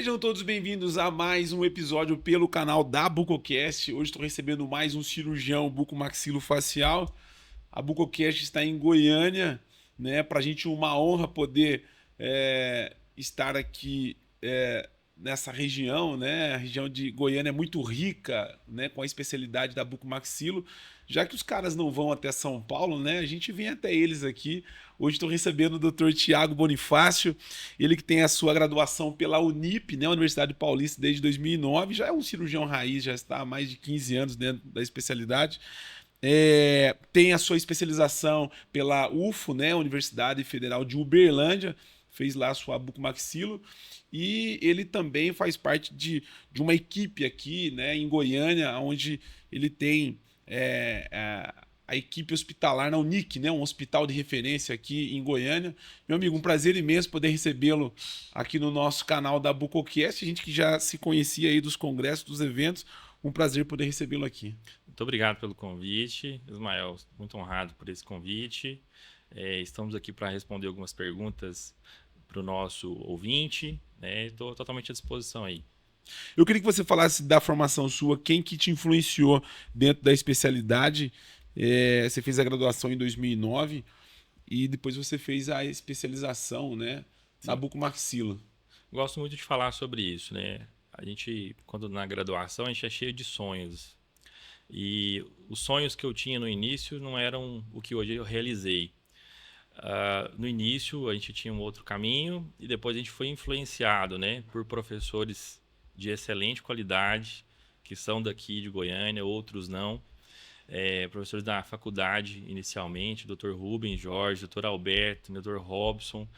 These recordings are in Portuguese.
Sejam todos bem-vindos a mais um episódio pelo canal da Bucocast. Hoje estou recebendo mais um cirurgião bucomaxilofacial. A Bucocast está em Goiânia, né? Para a gente uma honra poder estar aqui nessa região, né? A região de Goiânia é muito rica, né? Com a especialidade da bucomaxilo. Já que os caras não vão até São Paulo, né? A gente vem até eles aqui. Hoje estou recebendo o Dr. Tiago Bonifácio, ele que tem a sua graduação pela Unip, né? Universidade Paulista, desde 2009. Já é um cirurgião raiz, já está há mais de 15 anos dentro da especialidade. Tem a sua especialização pela UFO, né? Universidade Federal de Uberlândia, fez lá a sua bucomaxilo. E ele também faz parte de uma equipe aqui, né, em Goiânia, onde ele tem a equipe hospitalar na Unic, né, um hospital de referência aqui em Goiânia. Meu amigo, um prazer imenso poder recebê-lo aqui no nosso canal da Bucocast. A gente que já se conhecia aí dos congressos, dos eventos, um prazer poder recebê-lo aqui. Muito obrigado pelo convite, Ismael. Muito honrado por esse convite. Estamos aqui para responder algumas perguntas para o nosso ouvinte. Estou totalmente à disposição aí. Eu queria que você falasse da formação sua, quem que te influenciou dentro da especialidade. Você fez a graduação em 2009 e depois você fez a especialização, né, na Sim. bucomaxila. Gosto muito de falar sobre isso, né? A gente, quando na graduação, a gente é cheio de sonhos. E os sonhos que eu tinha no início não eram o que hoje eu realizei. No início, a gente tinha um outro caminho e depois a gente foi influenciado, né, por professores de excelente qualidade, que são daqui de Goiânia, outros não. Professores da faculdade, inicialmente, Dr. Rubens Jorge, Dr. Alberto, Dr. Robson,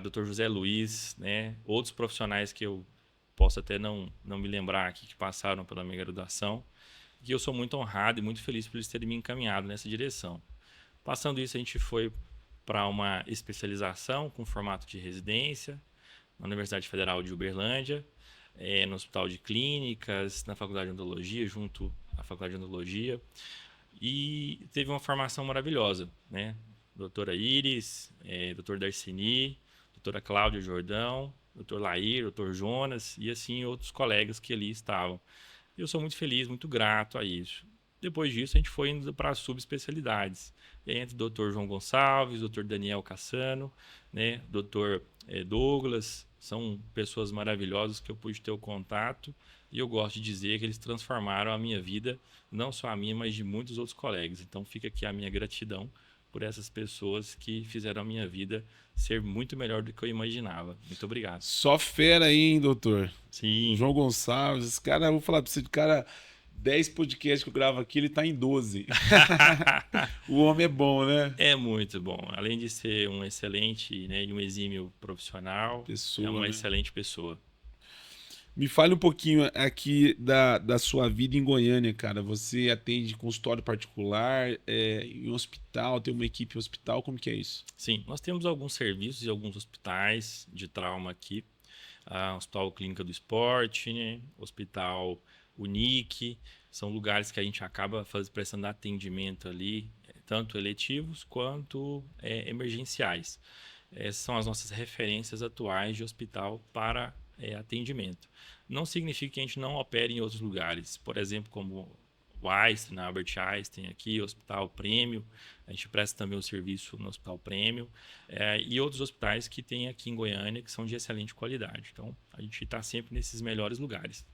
Dr. José Luiz, né, outros profissionais que eu posso até não me lembrar aqui, que passaram pela minha graduação, que eu sou muito honrado e muito feliz por eles terem me encaminhado nessa direção. Passando isso, a gente foi para uma especialização com formato de residência na Universidade Federal de Uberlândia, no Hospital de Clínicas, na Faculdade de Odontologia, junto à Faculdade de Odontologia. E teve uma formação maravilhosa, né? Doutora Iris, doutor Darcini, doutora Cláudia Jordão, doutor Lair, doutor Jonas e assim outros colegas que ali estavam. Eu sou muito feliz, muito grato a isso. Depois disso, a gente foi indo para as subespecialidades. E aí entra o Dr. João Gonçalves, Dr. Daniel Cassano, né? Dr. Douglas, são pessoas maravilhosas que eu pude ter o contato e eu gosto de dizer que eles transformaram a minha vida, não só a minha, mas de muitos outros colegas. Então fica aqui a minha gratidão por essas pessoas que fizeram a minha vida ser muito melhor do que eu imaginava. Muito obrigado. Só fera aí, hein, doutor? Sim. João Gonçalves, esse cara, eu vou falar pra você, de cara, 10 podcasts que eu gravo aqui, ele tá em 12. O homem é bom, né? É muito bom. Além de ser um excelente, né, e um exímio profissional, é Pessoa, uma né? excelente pessoa. Me fale um pouquinho aqui da sua vida em Goiânia, cara. Você atende consultório particular, em hospital, tem uma equipe em hospital, como que é isso? Sim, nós temos alguns serviços e alguns hospitais de trauma aqui. Hospital Clínica do Esporte, né? Hospital Unic, são lugares que a gente acaba prestando atendimento ali, tanto eletivos quanto emergenciais. Essas são as nossas referências atuais de hospital para atendimento. Não significa que a gente não opere em outros lugares, por exemplo, como o Einstein, na Albert Einstein aqui, Hospital Prêmio, a gente presta também o serviço no Hospital Prêmio, e outros hospitais que tem aqui em Goiânia que são de excelente qualidade. Então, a gente está sempre nesses melhores lugares.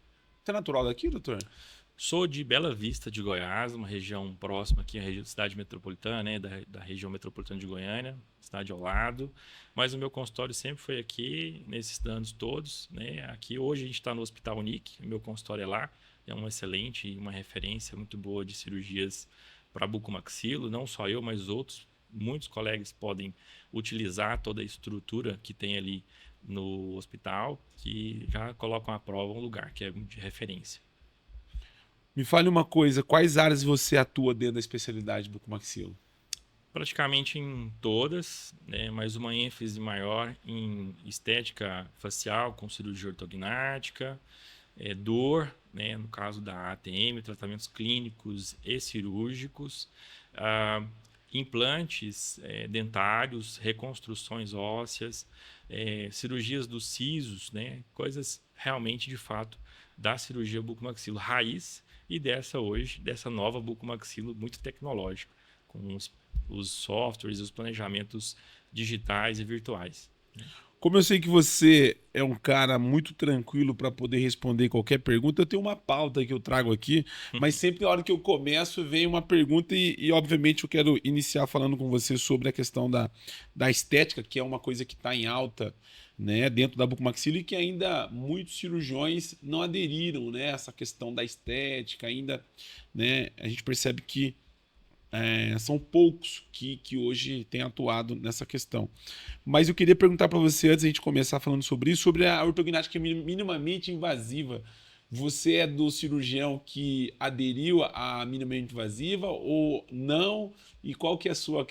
Você é natural daqui, doutor? Sou de Bela Vista de Goiás, uma região próxima aqui, a região cidade metropolitana, né, da região metropolitana de Goiânia, cidade ao lado. Mas o meu consultório sempre foi aqui, nesses anos todos, né? Aqui hoje a gente está no Hospital Unic, o meu consultório é lá, é um excelente e uma referência muito boa de cirurgias para bucomaxilo, não só eu, mas outros, muitos colegas podem utilizar toda a estrutura que tem ali no hospital, que já colocam à prova um lugar que é de referência. Me fale uma coisa, quais áreas você atua dentro da especialidade bucomaxilo? Praticamente em todas, né, mas uma ênfase maior em estética facial com cirurgia ortognática, dor, né, no caso da ATM, tratamentos clínicos e cirúrgicos, implantes dentários, reconstruções ósseas, cirurgias dos sisos, né, coisas realmente, de fato, da cirurgia bucomaxilo raiz e dessa nova bucomaxilo muito tecnológica, com os softwares, os planejamentos digitais e virtuais. Como eu sei que você é um cara muito tranquilo para poder responder qualquer pergunta, eu tenho uma pauta que eu trago aqui, mas sempre na hora que eu começo vem uma pergunta obviamente eu quero iniciar falando com você sobre a questão da estética, que é uma coisa que está em alta, né, dentro da bucomaxila e que ainda muitos cirurgiões não aderiram, né, a essa questão da estética ainda, né, a gente percebe que são poucos que hoje têm atuado nessa questão. Mas eu queria perguntar para você, antes de a gente começar falando sobre isso, sobre a ortognática minimamente invasiva. Você é do cirurgião que aderiu à minimamente invasiva ou não? E qual que é a sua,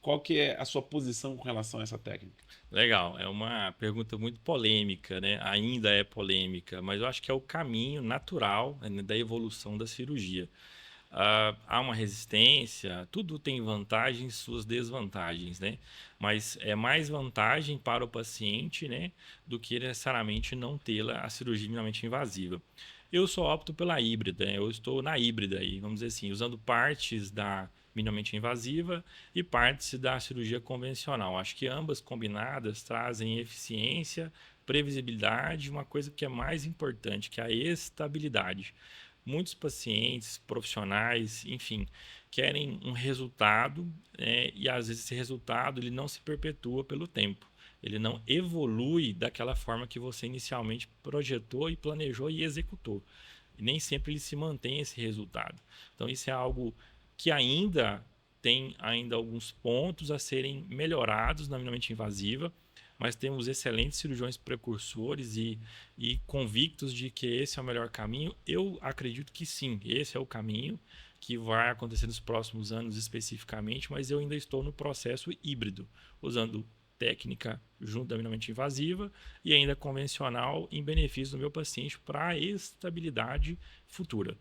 qual que é a sua posição com relação a essa técnica? Legal, é uma pergunta muito polêmica, né? Ainda é polêmica, mas eu acho que é o caminho natural, né, da evolução da cirurgia. Há uma resistência, tudo tem vantagens, suas desvantagens, né? Mas é mais vantagem para o paciente, né, do que necessariamente não tê-la a cirurgia minimamente invasiva. Eu só opto pela híbrida, né? Eu estou na híbrida aí, vamos dizer assim, usando partes da minimamente invasiva e partes da cirurgia convencional. Acho que ambas combinadas trazem eficiência, previsibilidade, uma coisa que é mais importante, que é a estabilidade. Muitos pacientes, profissionais, enfim, querem um resultado, e às vezes esse resultado ele não se perpetua pelo tempo. Ele não evolui daquela forma que você inicialmente projetou e planejou e executou. E nem sempre ele se mantém esse resultado. Então isso é algo que ainda tem alguns pontos a serem melhorados na minimamente invasiva, mas temos excelentes cirurgiões precursores e convictos de que esse é o melhor caminho. Eu acredito que sim, esse é o caminho que vai acontecer nos próximos anos especificamente, mas eu ainda estou no processo híbrido, usando técnica junto da minimamente invasiva e ainda convencional em benefício do meu paciente para a estabilidade futura.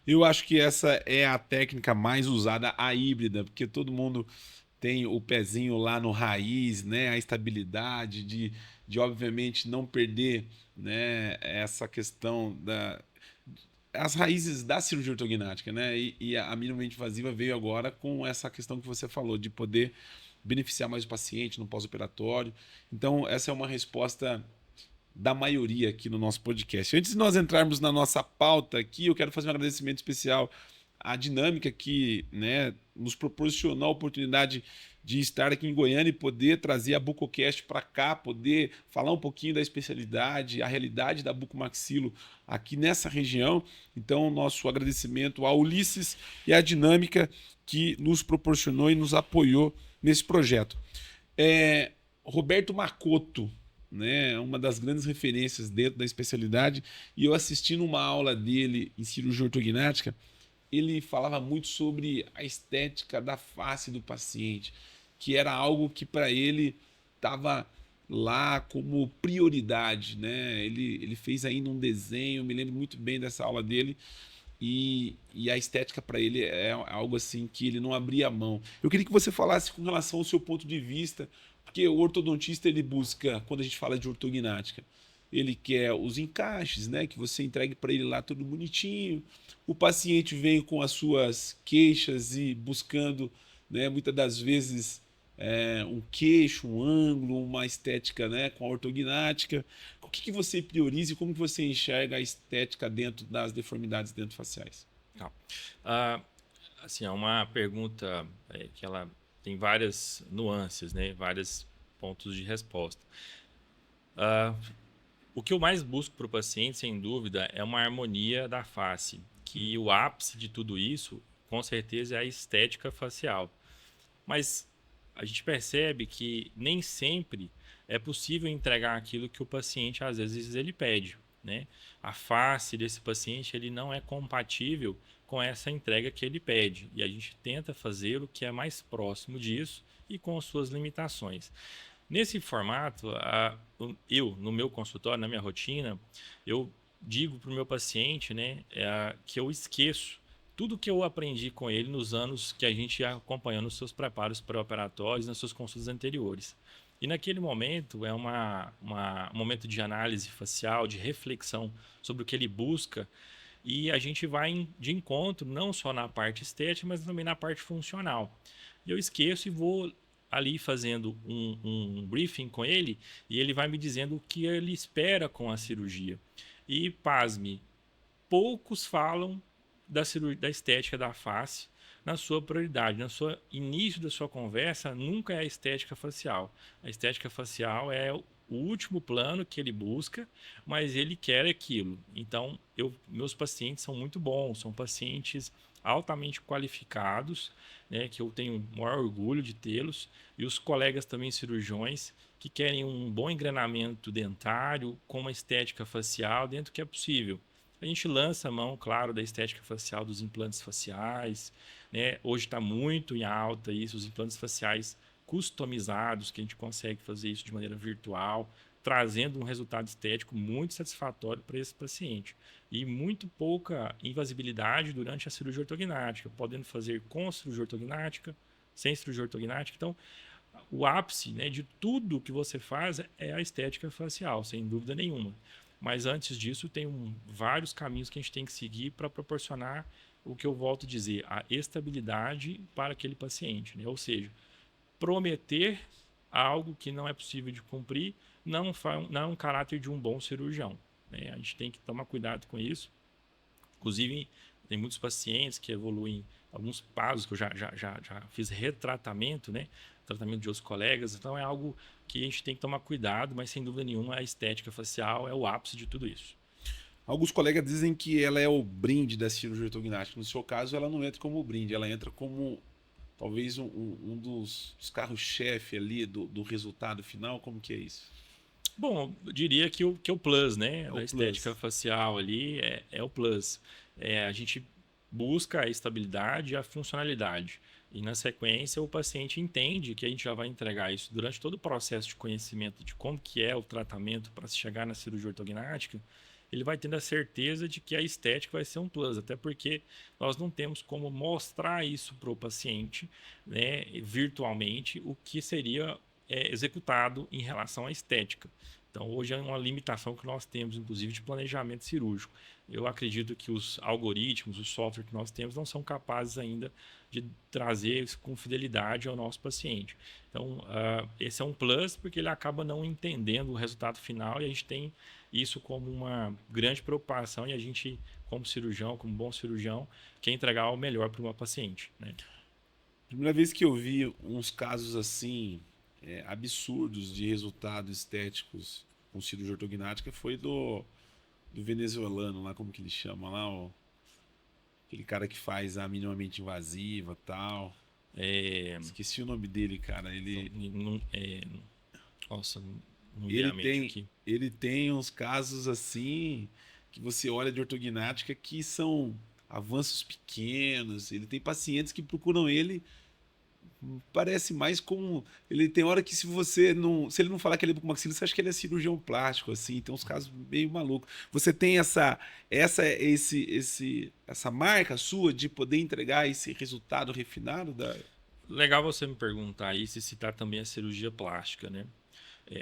Eu acho que essa é a técnica mais usada, a híbrida, porque todo mundo tem o pezinho lá no raiz, né? A estabilidade de obviamente não perder, né? Essa questão as raízes da cirurgia ortognática, né? E a minimamente invasiva veio agora com essa questão que você falou de poder beneficiar mais o paciente no pós-operatório. Então essa é uma resposta da maioria aqui no nosso podcast. Antes de nós entrarmos na nossa pauta aqui, eu quero fazer um agradecimento especial à Dinâmica que, né, nos proporcionou a oportunidade de estar aqui em Goiânia e poder trazer a Bucocast para cá, poder falar um pouquinho da especialidade, a realidade da bucomaxilo aqui nessa região. Então, nosso agradecimento ao Ulisses e à Dinâmica que nos proporcionou e nos apoiou nesse projeto. Roberto Macoto, né, uma das grandes referências dentro da especialidade, e eu assistindo uma aula dele em cirurgia ortognática, ele falava muito sobre a estética da face do paciente, que era algo que para ele estava lá como prioridade, né? Ele fez ainda um desenho, eu me lembro muito bem dessa aula dele, e a estética para ele é algo assim que ele não abria mão. Eu queria que você falasse com relação ao seu ponto de vista, porque o ortodontista ele busca, quando a gente fala de ortognática, ele quer os encaixes, né? Que você entregue para ele lá tudo bonitinho. O paciente vem com as suas queixas e buscando, né, muitas das vezes um queixo, um ângulo, uma estética, né, com a ortognática. O que você prioriza e como que você enxerga a estética dentro das deformidades dentofaciais? Tá. Assim, é uma pergunta que ela tem várias nuances, né? Vários pontos de resposta. O que eu mais busco para o paciente, sem dúvida, é uma harmonia da face, que o ápice de tudo isso, com certeza, é a estética facial. Mas a gente percebe que nem sempre é possível entregar aquilo que o paciente, às vezes, ele pede, né? A face desse paciente ele não é compatível com essa entrega que ele pede. E a gente tenta fazer o que é mais próximo disso e com suas limitações. Nesse formato, eu, no meu consultório, na minha rotina, eu digo para o meu paciente, né, que eu esqueço tudo que eu aprendi com ele nos anos que a gente acompanhou nos seus preparos pré-operatórios, nas suas consultas anteriores. E naquele momento é um momento de análise facial, de reflexão sobre o que ele busca, e a gente vai de encontro não só na parte estética, mas também na parte funcional. E eu esqueço e vou ali fazendo um briefing com ele, e ele vai me dizendo o que ele espera com a cirurgia. E, pasme, poucos falam da estética da face na sua prioridade. No seu início da sua conversa, nunca é a estética facial. A estética facial é o último plano que ele busca, mas ele quer aquilo. Então, meus pacientes são muito bons, são pacientes altamente qualificados, né, que eu tenho o maior orgulho de tê-los, e os colegas também cirurgiões que querem um bom engrenamento dentário com uma estética facial dentro do que é possível. A gente lança a mão, claro, da estética facial, dos implantes faciais, né? Hoje está muito em alta isso, os implantes faciais customizados, que a gente consegue fazer isso de maneira virtual, trazendo um resultado estético muito satisfatório para esse paciente. E muito pouca invasibilidade durante a cirurgia ortognática, podendo fazer com a cirurgia ortognática, sem cirurgia ortognática. Então, o ápice, né, de tudo que você faz é a estética facial, sem dúvida nenhuma. Mas antes disso, tem vários caminhos que a gente tem que seguir para proporcionar o que eu volto a dizer, a estabilidade para aquele paciente. Né? Ou seja, prometer algo que não é possível de cumprir não é um caráter de um bom cirurgião. Né? A gente tem que tomar cuidado com isso. Inclusive, tem muitos pacientes que evoluem, alguns casos que eu já fiz retratamento, né? Tratamento de outros colegas. Então, é algo que a gente tem que tomar cuidado, mas sem dúvida nenhuma a estética facial é o ápice de tudo isso. Alguns colegas dizem que ela é o brinde da cirurgia ortognática. No seu caso, ela não entra como brinde, ela entra como talvez um dos carros-chefe ali do resultado final. Como que é isso? Bom, eu diria que o plus, né? É Da o estética plus. facial ali é o plus. A gente busca a estabilidade e a funcionalidade. E na sequência o paciente entende que a gente já vai entregar isso durante todo o processo de conhecimento de como que é o tratamento para se chegar na cirurgia ortognática. Ele vai tendo a certeza de que a estética vai ser um plus, até porque nós não temos como mostrar isso para o paciente, né, virtualmente, o que seria executado em relação à estética. Então, hoje é uma limitação que nós temos, inclusive, de planejamento cirúrgico. Eu acredito que os algoritmos, o software que nós temos, não são capazes ainda de trazer isso com fidelidade ao nosso paciente. Então, esse é um plus, porque ele acaba não entendendo o resultado final e a gente tem isso como uma grande preocupação e a gente, como cirurgião, como bom cirurgião, quer entregar o melhor para uma paciente. Né? Primeira vez que eu vi uns casos assim absurdos de resultados estéticos com cirurgia ortognática foi do venezuelano lá, como que ele chama lá, aquele cara que faz a minimamente invasiva e tal. É, Esqueci o nome dele, cara. Nossa, não vem Ele à mente tem, aqui. ele tem uns casos assim que você olha de ortognática que são avanços pequenos. Ele tem pacientes que procuram ele. Parece mais como. Ele tem hora que se você não. Se ele não falar que ele é bucomaxilo, você acha que ele é cirurgião plástico, assim. Tem uns casos meio malucos. Você tem essa marca sua de poder entregar esse resultado refinado da. Legal você me perguntar isso e citar também a cirurgia plástica, né?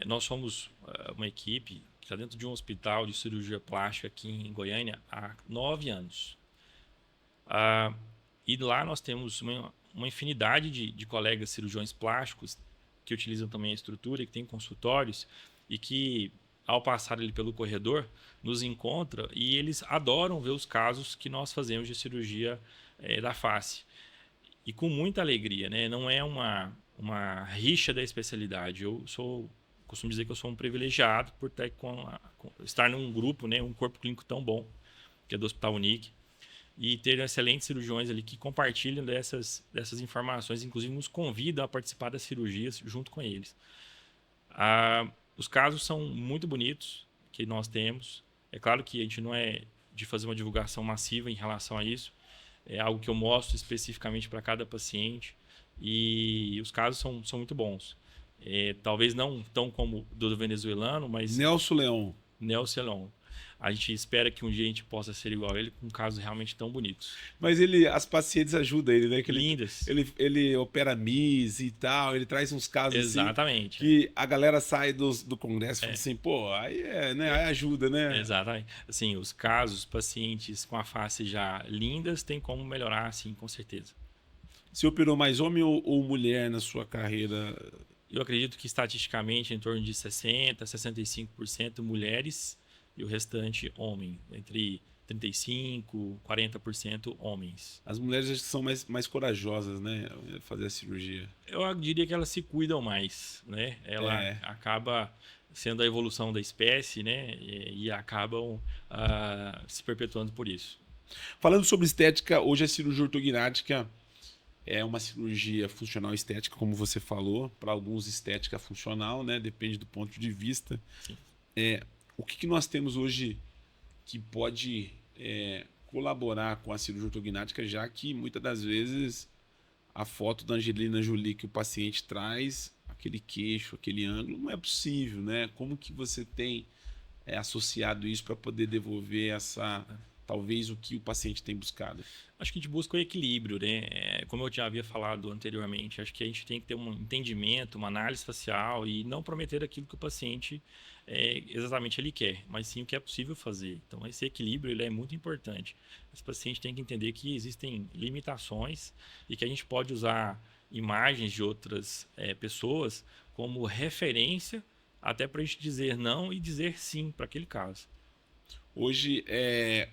Nós somos uma equipe que está dentro de um hospital de cirurgia plástica aqui em Goiânia há 9 anos. E lá nós temos uma infinidade de colegas cirurgiões plásticos que utilizam também a estrutura, que têm consultórios e que, ao passar ali pelo corredor, nos encontra e eles adoram ver os casos que nós fazemos de cirurgia da face. E com muita alegria, né? Não é uma rixa da especialidade. Costumo dizer que eu sou um privilegiado por estar num grupo, né? Um corpo clínico tão bom, que é do Hospital Unic, e ter excelentes cirurgiões ali que compartilham dessas informações, inclusive nos convidam a participar das cirurgias junto com eles. Os casos são muito bonitos que nós temos. É claro que a gente não é de fazer uma divulgação massiva em relação a isso. É algo que eu mostro especificamente para cada paciente. E os casos são muito bons. Talvez não tão como o do venezuelano, mas Nelson Leão. Nelson Leão. a gente espera que um dia a gente possa ser igual a ele com casos realmente tão bonitos. Mas as pacientes ajudam ele, né? Que Lindas. ele opera MIS e tal, ele traz uns casos assim Exatamente. que a galera sai do congresso e fala assim, pô, aí né? Aí ajuda, né? Exatamente. Assim, os casos, pacientes com a face já lindas, tem como melhorar, sim, com certeza. Você operou mais homem ou mulher na sua carreira? Eu acredito que estatisticamente em torno de 60%, 65% mulheres e o restante homem, entre 35%, 40% homens. As mulheres acho que são mais corajosas, né? Fazer a cirurgia. Eu diria que elas se cuidam mais, né? Ela acaba sendo a evolução da espécie, né? E acabam se perpetuando por isso. Falando sobre estética, hoje a cirurgia ortognática é uma cirurgia funcional estética, como você falou. Para alguns, estética funcional, né? Depende do ponto de vista. Sim. O que nós temos hoje que pode colaborar com a cirurgia ortognática, já que muitas das vezes a foto da Angelina Jolie que o paciente traz, aquele queixo, aquele ângulo, não é possível, né? Como que você tem associado isso para poder devolver talvez o que o paciente tem buscado? Acho que a gente busca o equilíbrio, né? Como eu já havia falado anteriormente, acho que a gente tem que ter um entendimento, uma análise facial e não prometer aquilo que o paciente exatamente ele quer, mas sim o que é possível fazer. Então, esse equilíbrio ele é muito importante. Esse paciente tem que entender que existem limitações e que a gente pode usar imagens de outras pessoas como referência até para a gente dizer não e dizer sim para aquele caso. Hoje,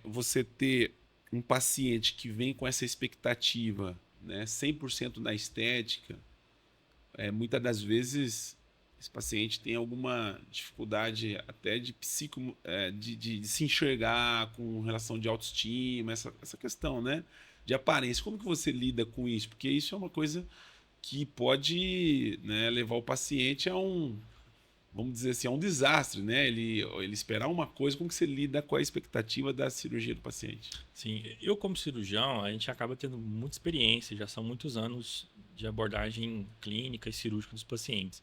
você ter um paciente que vem com essa expectativa, né, 100% na estética, muitas das vezes esse paciente tem alguma dificuldade até de de se enxergar com relação de autoestima, essa questão, né, de aparência. Como que você lida com isso? Porque isso é uma coisa que pode, né, levar o paciente a vamos dizer assim, é um desastre, né? Ele esperar uma coisa, como que você lida com a expectativa da cirurgia do paciente? Sim, eu como cirurgião, a gente acaba tendo muita experiência, já são muitos anos de abordagem clínica e cirúrgica dos pacientes.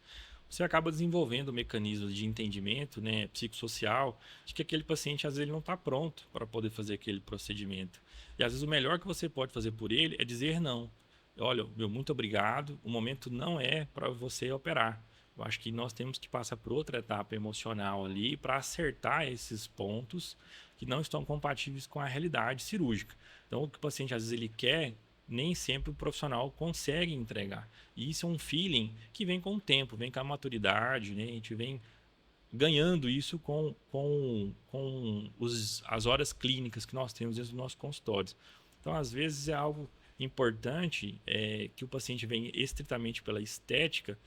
Você acaba desenvolvendo mecanismos de entendimento, né, psicossocial, de que aquele paciente às vezes ele não está pronto para poder fazer aquele procedimento. E às vezes o melhor que você pode fazer por ele é dizer não. Olha, meu muito obrigado, o momento não é para você operar. Eu acho que nós temos que passar por outra etapa emocional ali para acertar esses pontos que não estão compatíveis com a realidade cirúrgica. Então, o que o paciente às vezes ele quer, nem sempre o profissional consegue entregar. E isso é um feeling que vem com o tempo, vem com a maturidade, né? A gente vem ganhando isso com as horas clínicas que nós temos dentro dos nossos consultórios. Então, às vezes é algo importante que o paciente venha estritamente pela estética,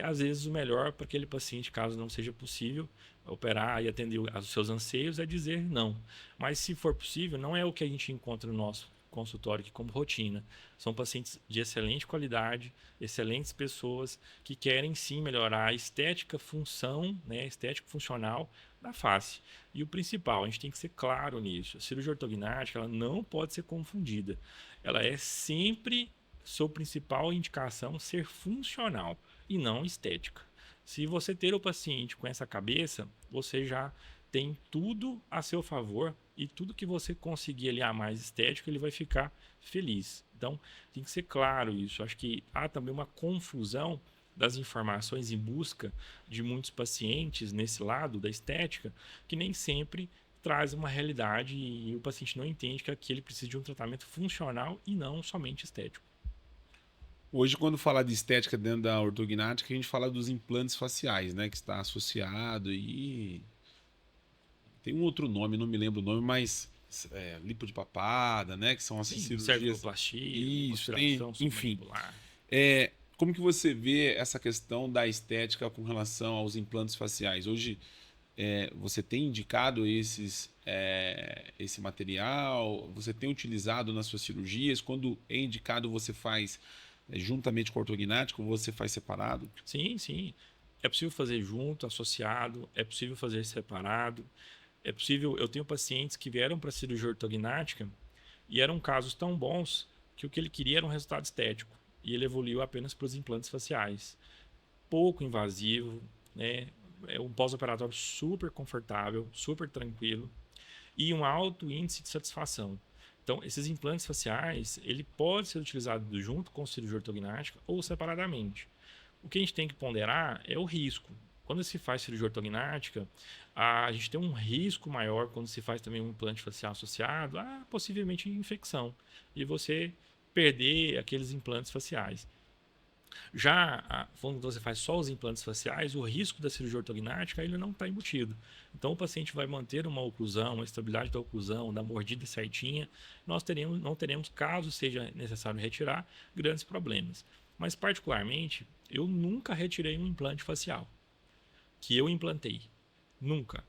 às vezes o melhor para aquele paciente, caso não seja possível operar e atender aos seus anseios, é dizer não. Mas se for possível, não é o que a gente encontra no nosso consultório aqui como rotina. São pacientes de excelente qualidade, excelentes pessoas que querem sim melhorar a estética, função, né, estética funcional da face. E o principal, a gente tem que ser claro nisso. A cirurgia ortognática ela não pode ser confundida. Ela é sempre sua principal indicação ser funcional e não estética. Se você ter o paciente com essa cabeça, você já tem tudo a seu favor e tudo que você conseguir aliar mais estético, ele vai ficar feliz. Então, tem que ser claro isso. Acho que há também uma confusão das informações em busca de muitos pacientes nesse lado da estética, que nem sempre traz uma realidade e o paciente não entende que aqui ele precisa de um tratamento funcional e não somente estético. Hoje, quando fala de estética dentro da ortognática, a gente fala dos implantes faciais, né? Que está associado e tem um outro nome, não me lembro o nome, mas lipo de papada, né? Que são essas cirurgias. Cervicoplastia, Isso, enfim. submandibular. Como que você vê essa questão da estética com relação aos implantes faciais? Hoje, você tem indicado esse material? Você tem utilizado nas suas cirurgias? Quando é indicado, você faz juntamente com o ortognático, ou você faz separado? Sim, sim. É possível fazer junto, associado, é possível fazer separado. É possível, eu tenho pacientes que vieram para a cirurgia ortognática e eram casos tão bons que o que ele queria era um resultado estético e ele evoluiu apenas para os implantes faciais. Pouco invasivo, né? é um pós-operatório super confortável, super tranquilo e um alto índice de satisfação. Então, esses implantes faciais, ele pode ser utilizado junto com cirurgia ortognática ou separadamente. O que a gente tem que ponderar é o risco. Quando se faz cirurgia ortognática, a gente tem um risco maior quando se faz também um implante facial associado a possivelmente infecção e você perder aqueles implantes faciais. Já quando você faz só os implantes faciais, o risco da cirurgia ortognática ele não está embutido. Então o paciente vai manter uma oclusão, uma estabilidade da oclusão, da mordida certinha. Nós não teremos, caso seja necessário retirar, grandes problemas. Mas particularmente, eu nunca retirei um implante facial que eu implantei. Nunca.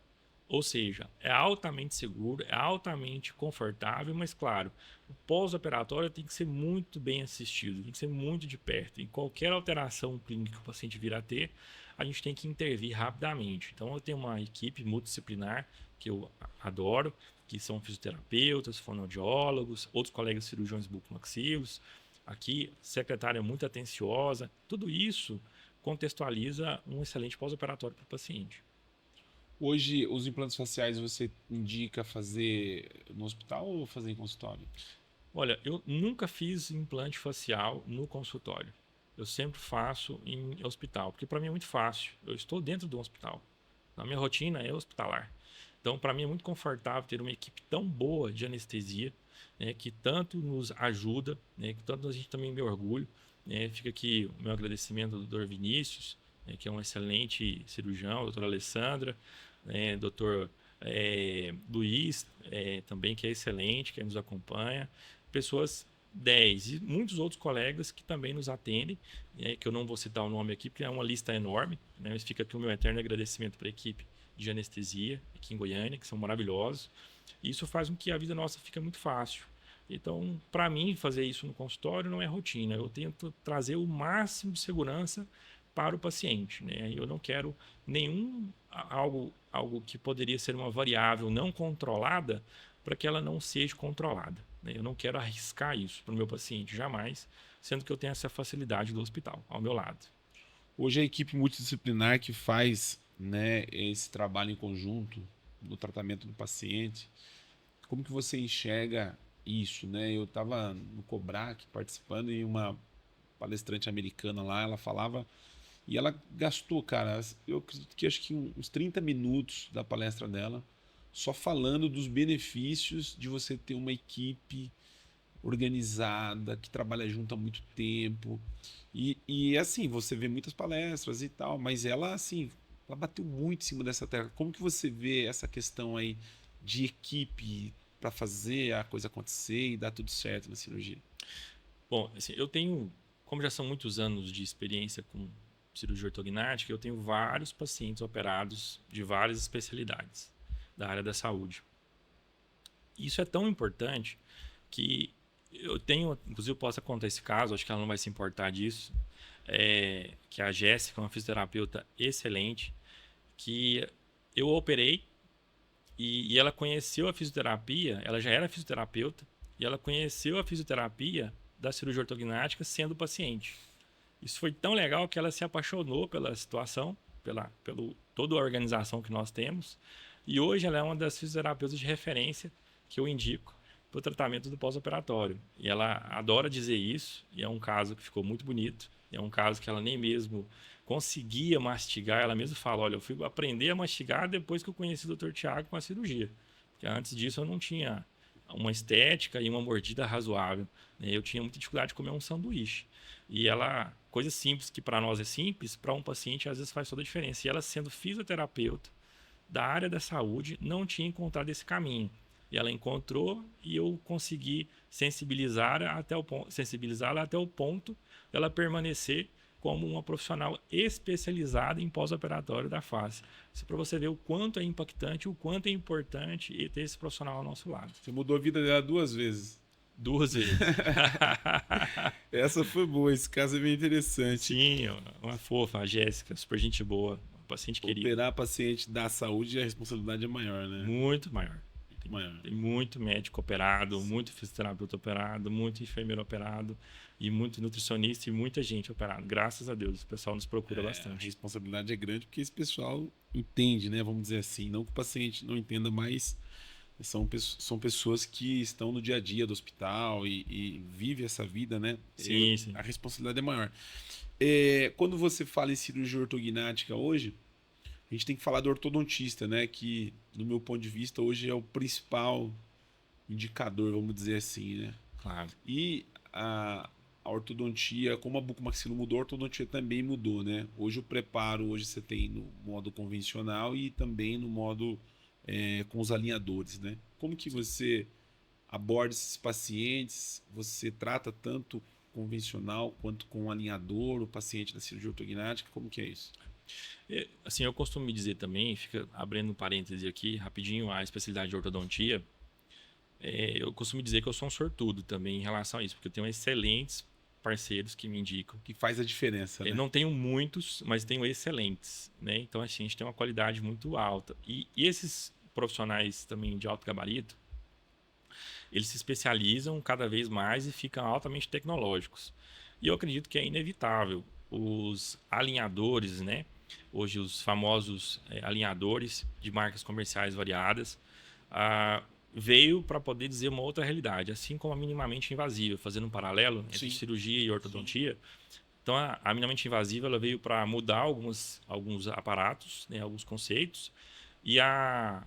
Ou seja, é altamente seguro, é altamente confortável, mas claro, o pós-operatório tem que ser muito bem assistido, tem que ser muito de perto. Em qualquer alteração clínica que o paciente vir a ter, a gente tem que intervir rapidamente. Então eu tenho uma equipe multidisciplinar que eu adoro, que são fisioterapeutas, fonoaudiólogos, outros colegas cirurgiões bucomaxílicos. Aqui, secretária muito atenciosa. Tudo isso contextualiza um excelente pós-operatório para o paciente. Hoje, os implantes faciais você indica fazer no hospital ou fazer em consultório? Olha, eu nunca fiz implante facial no consultório. Eu sempre faço em hospital, porque para mim é muito fácil. Eu estou dentro do hospital. A minha rotina é hospitalar. Então, para mim é muito confortável ter uma equipe tão boa de anestesia, né, que tanto nos ajuda, né, que tanto a gente também me orgulho. Né. Fica aqui o meu agradecimento ao Dr. Vinícius, né, que é um excelente cirurgião, a doutora Alessandra, doutor Luiz, também, que é excelente, que nos acompanha. Pessoas 10 e muitos outros colegas que também nos atendem, que eu não vou citar o nome aqui, porque é uma lista enorme, né, mas fica aqui o meu eterno agradecimento para a equipe de anestesia aqui em Goiânia, que são maravilhosos. E isso faz com que a vida nossa fique muito fácil. Então, para mim, fazer isso no consultório não é rotina. Eu tento trazer o máximo de segurança para o paciente, né? Eu não quero algo que poderia ser uma variável não controlada para que ela não seja controlada, né? Eu não quero arriscar isso para o meu paciente, jamais, sendo que eu tenho essa facilidade do hospital ao meu lado. Hoje a equipe multidisciplinar que faz, né, esse trabalho em conjunto no tratamento do paciente, como que você enxerga isso, né? Eu estava no Cobrac participando e uma palestrante americana lá, ela falava e ela gastou, cara, eu acredito que acho que uns 30 minutos da palestra dela só falando dos benefícios de você ter uma equipe organizada, que trabalha junto há muito tempo. E assim, você vê muitas palestras e tal, mas ela assim, ela bateu muito em cima dessa tecla. Como que você vê essa questão aí de equipe para fazer a coisa acontecer e dar tudo certo na cirurgia? Bom, assim, eu tenho, como já são muitos anos de experiência com cirurgia ortognática, eu tenho vários pacientes operados de várias especialidades da área da saúde. Isso é tão importante que eu tenho, inclusive eu posso contar esse caso, acho que ela não vai se importar disso, que a Jéssica é uma fisioterapeuta excelente, que eu operei e ela conheceu a fisioterapia, ela já era fisioterapeuta, e ela conheceu a fisioterapia da cirurgia ortognática sendo paciente. Isso foi tão legal que ela se apaixonou pela situação, pelo toda a organização que nós temos. E hoje ela é uma das fisioterapeutas de referência que eu indico para o tratamento do pós-operatório. E ela adora dizer isso, e é um caso que ficou muito bonito. É um caso que ela nem mesmo conseguia mastigar. Ela mesma fala, olha, eu fui aprender a mastigar depois que eu conheci o Dr. Tiago com a cirurgia. Porque antes disso eu não tinha uma estética e uma mordida razoável. Eu tinha muita dificuldade de comer um sanduíche. E ela, coisa simples que para nós é simples, para um paciente às vezes faz toda a diferença. E ela, sendo fisioterapeuta da área da saúde, não tinha encontrado esse caminho. E ela encontrou e eu consegui sensibilizá-la até o ponto dela permanecer como uma profissional especializada em pós-operatório da face. Isso para você ver o quanto é impactante, o quanto é importante ter esse profissional ao nosso lado. Você mudou a vida dela 2 vezes. 2 vezes. Essa foi boa, esse caso é bem interessante. Sim, uma fofa, a Jéssica, super gente boa, paciente querido. Operar paciente da saúde, a responsabilidade é maior, né? Muito maior. Maior. Tem muito médico operado, muito fisioterapeuta operado, muito enfermeiro operado e muito nutricionista e muita gente operado. Graças a Deus, o pessoal nos procura A bastante. responsabilidade é grande porque esse pessoal entende, né? Vamos dizer assim. Não que o paciente não entenda, mas são pessoas que estão no dia a dia do hospital e vive essa vida, né? Sim, sim. A responsabilidade é maior. Quando você fala em cirurgia ortognática hoje, a gente tem que falar do ortodontista, né? Que, no meu ponto de vista, hoje é o principal indicador, vamos dizer assim, né? Claro. E a ortodontia, como a bucomaxilo mudou, a ortodontia também mudou, né? Hoje o preparo, hoje você tem no modo convencional e também no modo com os alinhadores, né? Como que você aborda esses pacientes? Você trata tanto convencional quanto com alinhador, o paciente da cirurgia ortognática? Como que é isso? Assim, eu costumo dizer também, fica abrindo um parêntese aqui, rapidinho, a especialidade de ortodontia, eu costumo dizer que eu sou um sortudo também em relação a isso, porque eu tenho excelentes parceiros que me indicam. Que faz a diferença, né? Eu não tenho muitos, mas tenho excelentes, né? Então, assim, a gente tem uma qualidade muito alta. E esses profissionais também de alto gabarito, eles se especializam cada vez mais e ficam altamente tecnológicos. E eu acredito que é inevitável. Os alinhadores, né? Hoje, os famosos alinhadores de marcas comerciais variadas, veio para poder dizer uma outra realidade, assim como a minimamente invasiva, fazendo um paralelo entre cirurgia e ortodontia. Então, a minimamente invasiva ela veio para mudar alguns aparatos, né, alguns conceitos, e a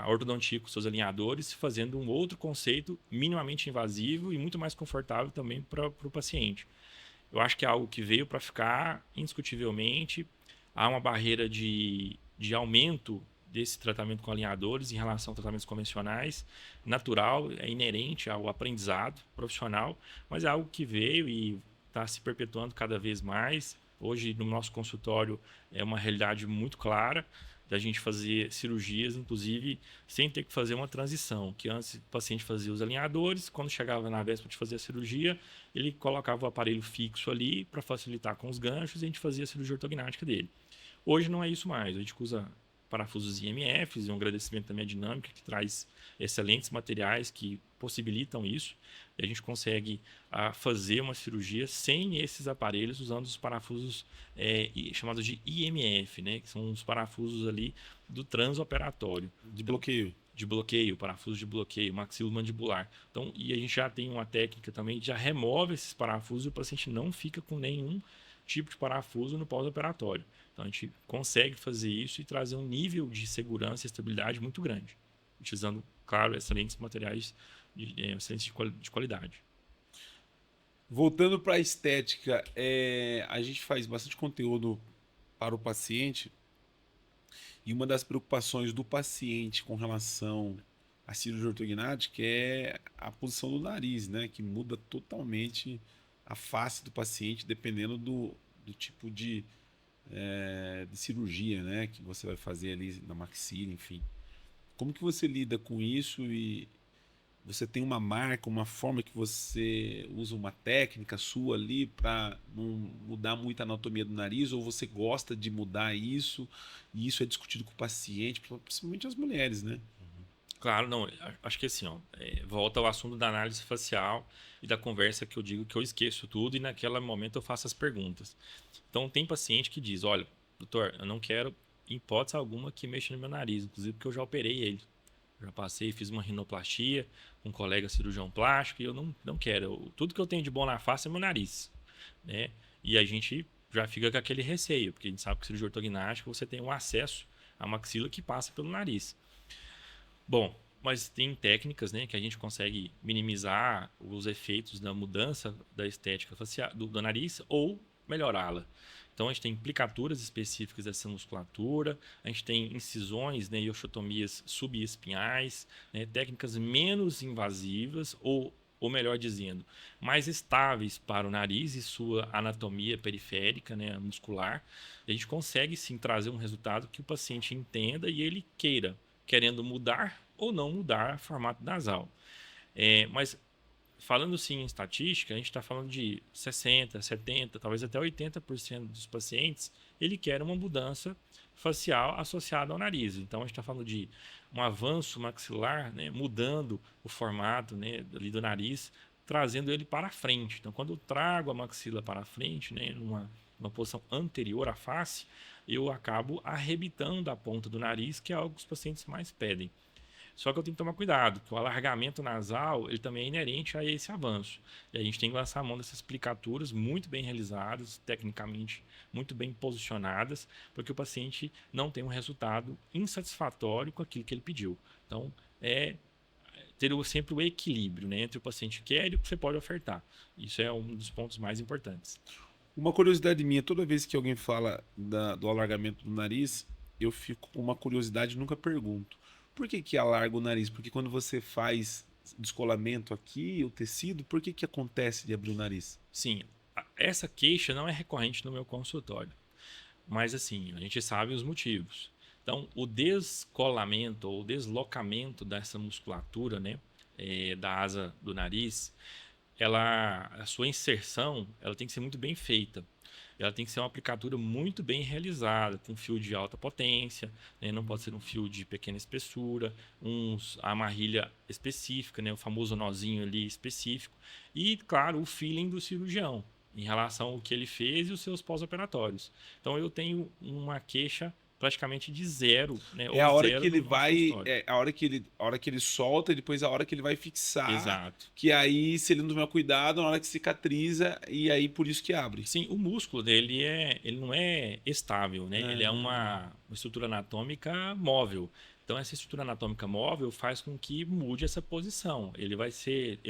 ortodontia com seus alinhadores fazendo um outro conceito minimamente invasivo e muito mais confortável também para o paciente. Eu acho que é algo que veio para ficar indiscutivelmente. Há uma barreira de aumento desse tratamento com alinhadores em relação a tratamentos convencionais, natural, é inerente ao aprendizado profissional, mas é algo que veio e está se perpetuando cada vez mais. Hoje, no nosso consultório, é uma realidade muito clara da gente fazer cirurgias, inclusive, sem ter que fazer uma transição, que antes o paciente fazia os alinhadores, quando chegava na véspera de fazer a cirurgia, ele colocava o aparelho fixo ali para facilitar com os ganchos e a gente fazia a cirurgia ortognática dele. Hoje não é isso mais, a gente usa parafusos IMFs e um agradecimento também à Dinâmica, que traz excelentes materiais que possibilitam isso. E a gente consegue fazer uma cirurgia sem esses aparelhos, usando os parafusos chamados de IMF, né? Que são os parafusos ali do transoperatório. De bloqueio. De bloqueio, parafusos de bloqueio, maxilomandibular. Então, e a gente já tem uma técnica também que já remove esses parafusos e o paciente não fica com nenhum tipo de parafuso no pós-operatório. Então, a gente consegue fazer isso e trazer um nível de segurança e estabilidade muito grande, utilizando, claro, excelentes materiais excelentes de qualidade. Voltando para a estética, a gente faz bastante conteúdo para o paciente e uma das preocupações do paciente com relação à cirurgia ortognática é a posição do nariz, né? Que muda totalmente a face do paciente dependendo do tipo de cirurgia, né? Que você vai fazer ali na maxila, enfim. Como que você lida com isso e você tem uma marca, uma forma que você usa uma técnica sua ali para não mudar muito a anatomia do nariz, ou você gosta de mudar isso e isso é discutido com o paciente, principalmente as mulheres, né? Claro, não. Acho que assim, volta ao assunto da análise facial e da conversa que eu digo que eu esqueço tudo e naquele momento eu faço as perguntas. Então, tem paciente que diz, olha, doutor, eu não quero, em hipótese alguma, que mexa no meu nariz, inclusive porque eu já operei ele. Já passei, fiz uma rinoplastia com um colega cirurgião plástico e eu não quero. Tudo que eu tenho de bom na face é meu nariz, né? E a gente já fica com aquele receio, porque a gente sabe que cirurgia ortognática você tem um acesso à maxila que passa pelo nariz. Bom, mas tem técnicas, né, que a gente consegue minimizar os efeitos da mudança da estética facial do nariz ou melhorá-la. Então, a gente tem implicaturas específicas dessa musculatura, a gente tem incisões, né, e osteotomias subespinhais, né, técnicas menos invasivas ou melhor dizendo, mais estáveis para o nariz e sua anatomia periférica, né, muscular. A gente consegue sim trazer um resultado que o paciente entenda e ele queira, querendo mudar ou não mudar formato nasal. Mas falando sim em estatística, a gente está falando de 60%, 70%, talvez até 80% dos pacientes, ele quer uma mudança facial associado ao nariz. Então, a gente está falando de um avanço maxilar, né, mudando o formato, né, ali do nariz, trazendo ele para frente. Então, quando eu trago a maxila para frente, né, numa posição anterior à face, eu acabo arrebitando a ponta do nariz, que é algo que os pacientes mais pedem. Só que eu tenho que tomar cuidado, porque o alargamento nasal ele também é inerente a esse avanço. E a gente tem que lançar a mão dessas aplicaturas muito bem realizadas, tecnicamente muito bem posicionadas, para que o paciente não tenha um resultado insatisfatório com aquilo que ele pediu. Então, ter sempre o equilíbrio, né, entre o paciente quer e o que você pode ofertar. Isso é um dos pontos mais importantes. Uma curiosidade minha, toda vez que alguém fala do alargamento do nariz, eu fico com uma curiosidade e nunca pergunto. Por que alarga o nariz? Porque quando você faz descolamento aqui, o tecido, por que acontece de abrir o nariz? Sim, essa queixa não é recorrente no meu consultório. Mas assim, a gente sabe os motivos. Então, o descolamento ou deslocamento dessa musculatura, né, da asa do nariz, a sua inserção, ela tem que ser muito bem feita. Ela tem que ser uma aplicatura muito bem realizada, com fio de alta potência, né, não pode ser um fio de pequena espessura, a amarrilha específica, né, o famoso nozinho ali específico, e, claro, o feeling do cirurgião em relação ao que ele fez e os seus pós-operatórios. Então, eu tenho uma queixa praticamente de zero, né, É ou a hora que zero ele no nosso vai, consultório. a hora que ele solta e depois a hora que ele vai fixar, Exato. que aí, se ele não tomar cuidado, na hora que cicatriza, e aí por isso que abre. Sim, o músculo dele ele não é estável, né? Ele é Ah. uma estrutura anatômica móvel. Então, essa estrutura anatômica móvel faz com que mude essa posição. Ele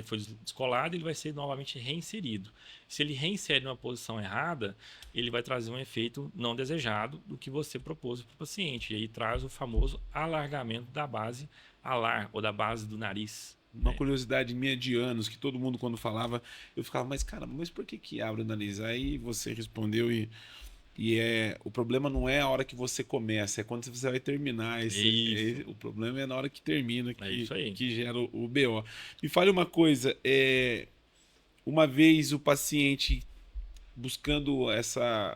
foi descolado, ele vai ser novamente reinserido. Se ele reinsere numa posição errada, ele vai trazer um efeito não desejado do que você propôs para o paciente. E aí traz o famoso alargamento da base alar, ou da base do nariz. Uma curiosidade minha de anos, que todo mundo quando falava, eu ficava, mas cara, mas por que abre o nariz? Aí você respondeu o problema não é a hora que você começa, é quando você vai terminar. Isso. O problema é na hora que termina, É isso aí. que gera o BO. Me fale uma coisa, uma vez o paciente buscando essa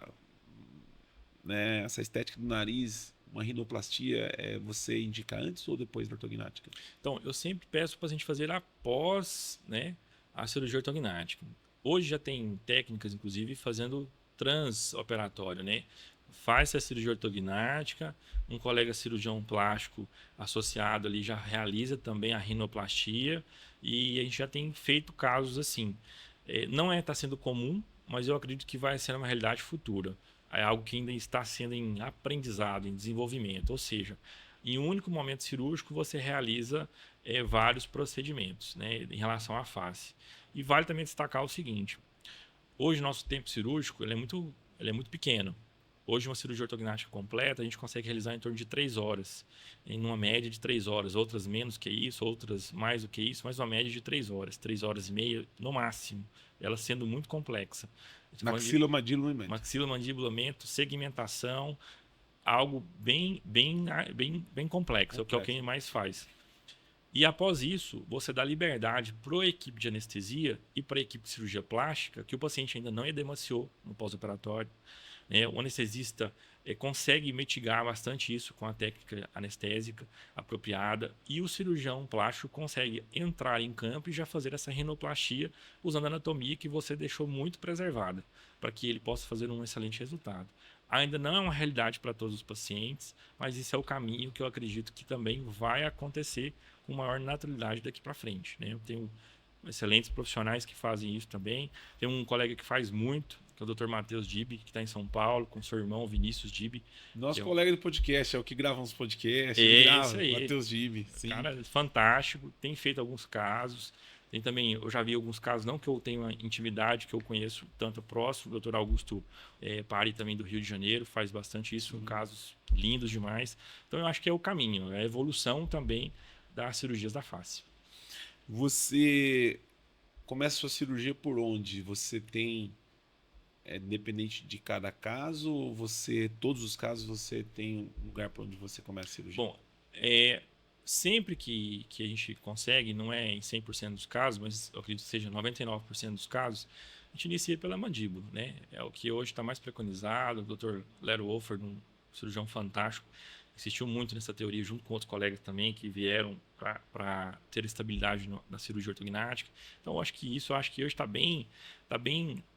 estética do nariz, uma rinoplastia, você indica antes ou depois da ortognática? Então, eu sempre peço para a gente fazer após, né, a cirurgia ortognática. Hoje já tem técnicas, inclusive, fazendo transoperatório, né? Faz a cirurgia ortognática, um colega cirurgião plástico associado ali já realiza também a rinoplastia e a gente já tem feito casos assim. Não está sendo comum, mas eu acredito que vai ser uma realidade futura. É algo que ainda está sendo em aprendizado, em desenvolvimento. Ou seja, em um único momento cirúrgico você realiza vários procedimentos, né, em relação à face. E vale também destacar o seguinte: hoje o nosso tempo cirúrgico ele é muito pequeno. Hoje, uma cirurgia ortognática completa, a gente consegue realizar em torno de 3 horas, em uma média de 3 horas. Outras menos que isso, outras mais do que isso, mas uma média de 3 horas, 3 horas e meia no máximo, ela sendo muito complexa. Maxilomandibulamento, segmentação, algo bem complexo, é o que alguém mais faz. E após isso, você dá liberdade para a equipe de anestesia e para a equipe de cirurgia plástica, que o paciente ainda não edemaciou no pós-operatório. O anestesista consegue mitigar bastante isso com a técnica anestésica apropriada e o cirurgião plástico consegue entrar em campo e já fazer essa rinoplastia usando a anatomia que você deixou muito preservada, para que ele possa fazer um excelente resultado. Ainda não é uma realidade para todos os pacientes, mas isso é o caminho que eu acredito que também vai acontecer com maior naturalidade daqui para frente. Eu tenho excelentes profissionais que fazem isso também. Tem um colega que faz muito, que é o Dr. Matheus Dibi, que está em São Paulo, com seu irmão Vinícius Dibi. Nosso colega do podcast, é o que grava uns podcasts. Isso aí. Matheus Dibi. Sim. Cara, fantástico. Tem feito alguns casos. Tem também, eu já vi alguns casos, não que eu tenha intimidade, que eu conheço tanto próximo, o Dr. Augusto Pari também do Rio de Janeiro, faz bastante isso, casos lindos demais. Então eu acho que é o caminho, é a evolução também das cirurgias da face. Você começa a sua cirurgia por onde? Você tem, dependente de cada caso, ou todos os casos você tem um lugar para onde você começa a cirurgia? Bom, sempre que a gente consegue, não é em 100% dos casos, mas eu acredito que seja 99% dos casos, a gente inicia pela mandíbula, né? É o que hoje está mais preconizado. O Dr. Lero Wolfer, um cirurgião fantástico, insistiu muito nessa teoria, junto com outros colegas também, que vieram para ter estabilidade na cirurgia ortognática. Então, eu acho que hoje tá bem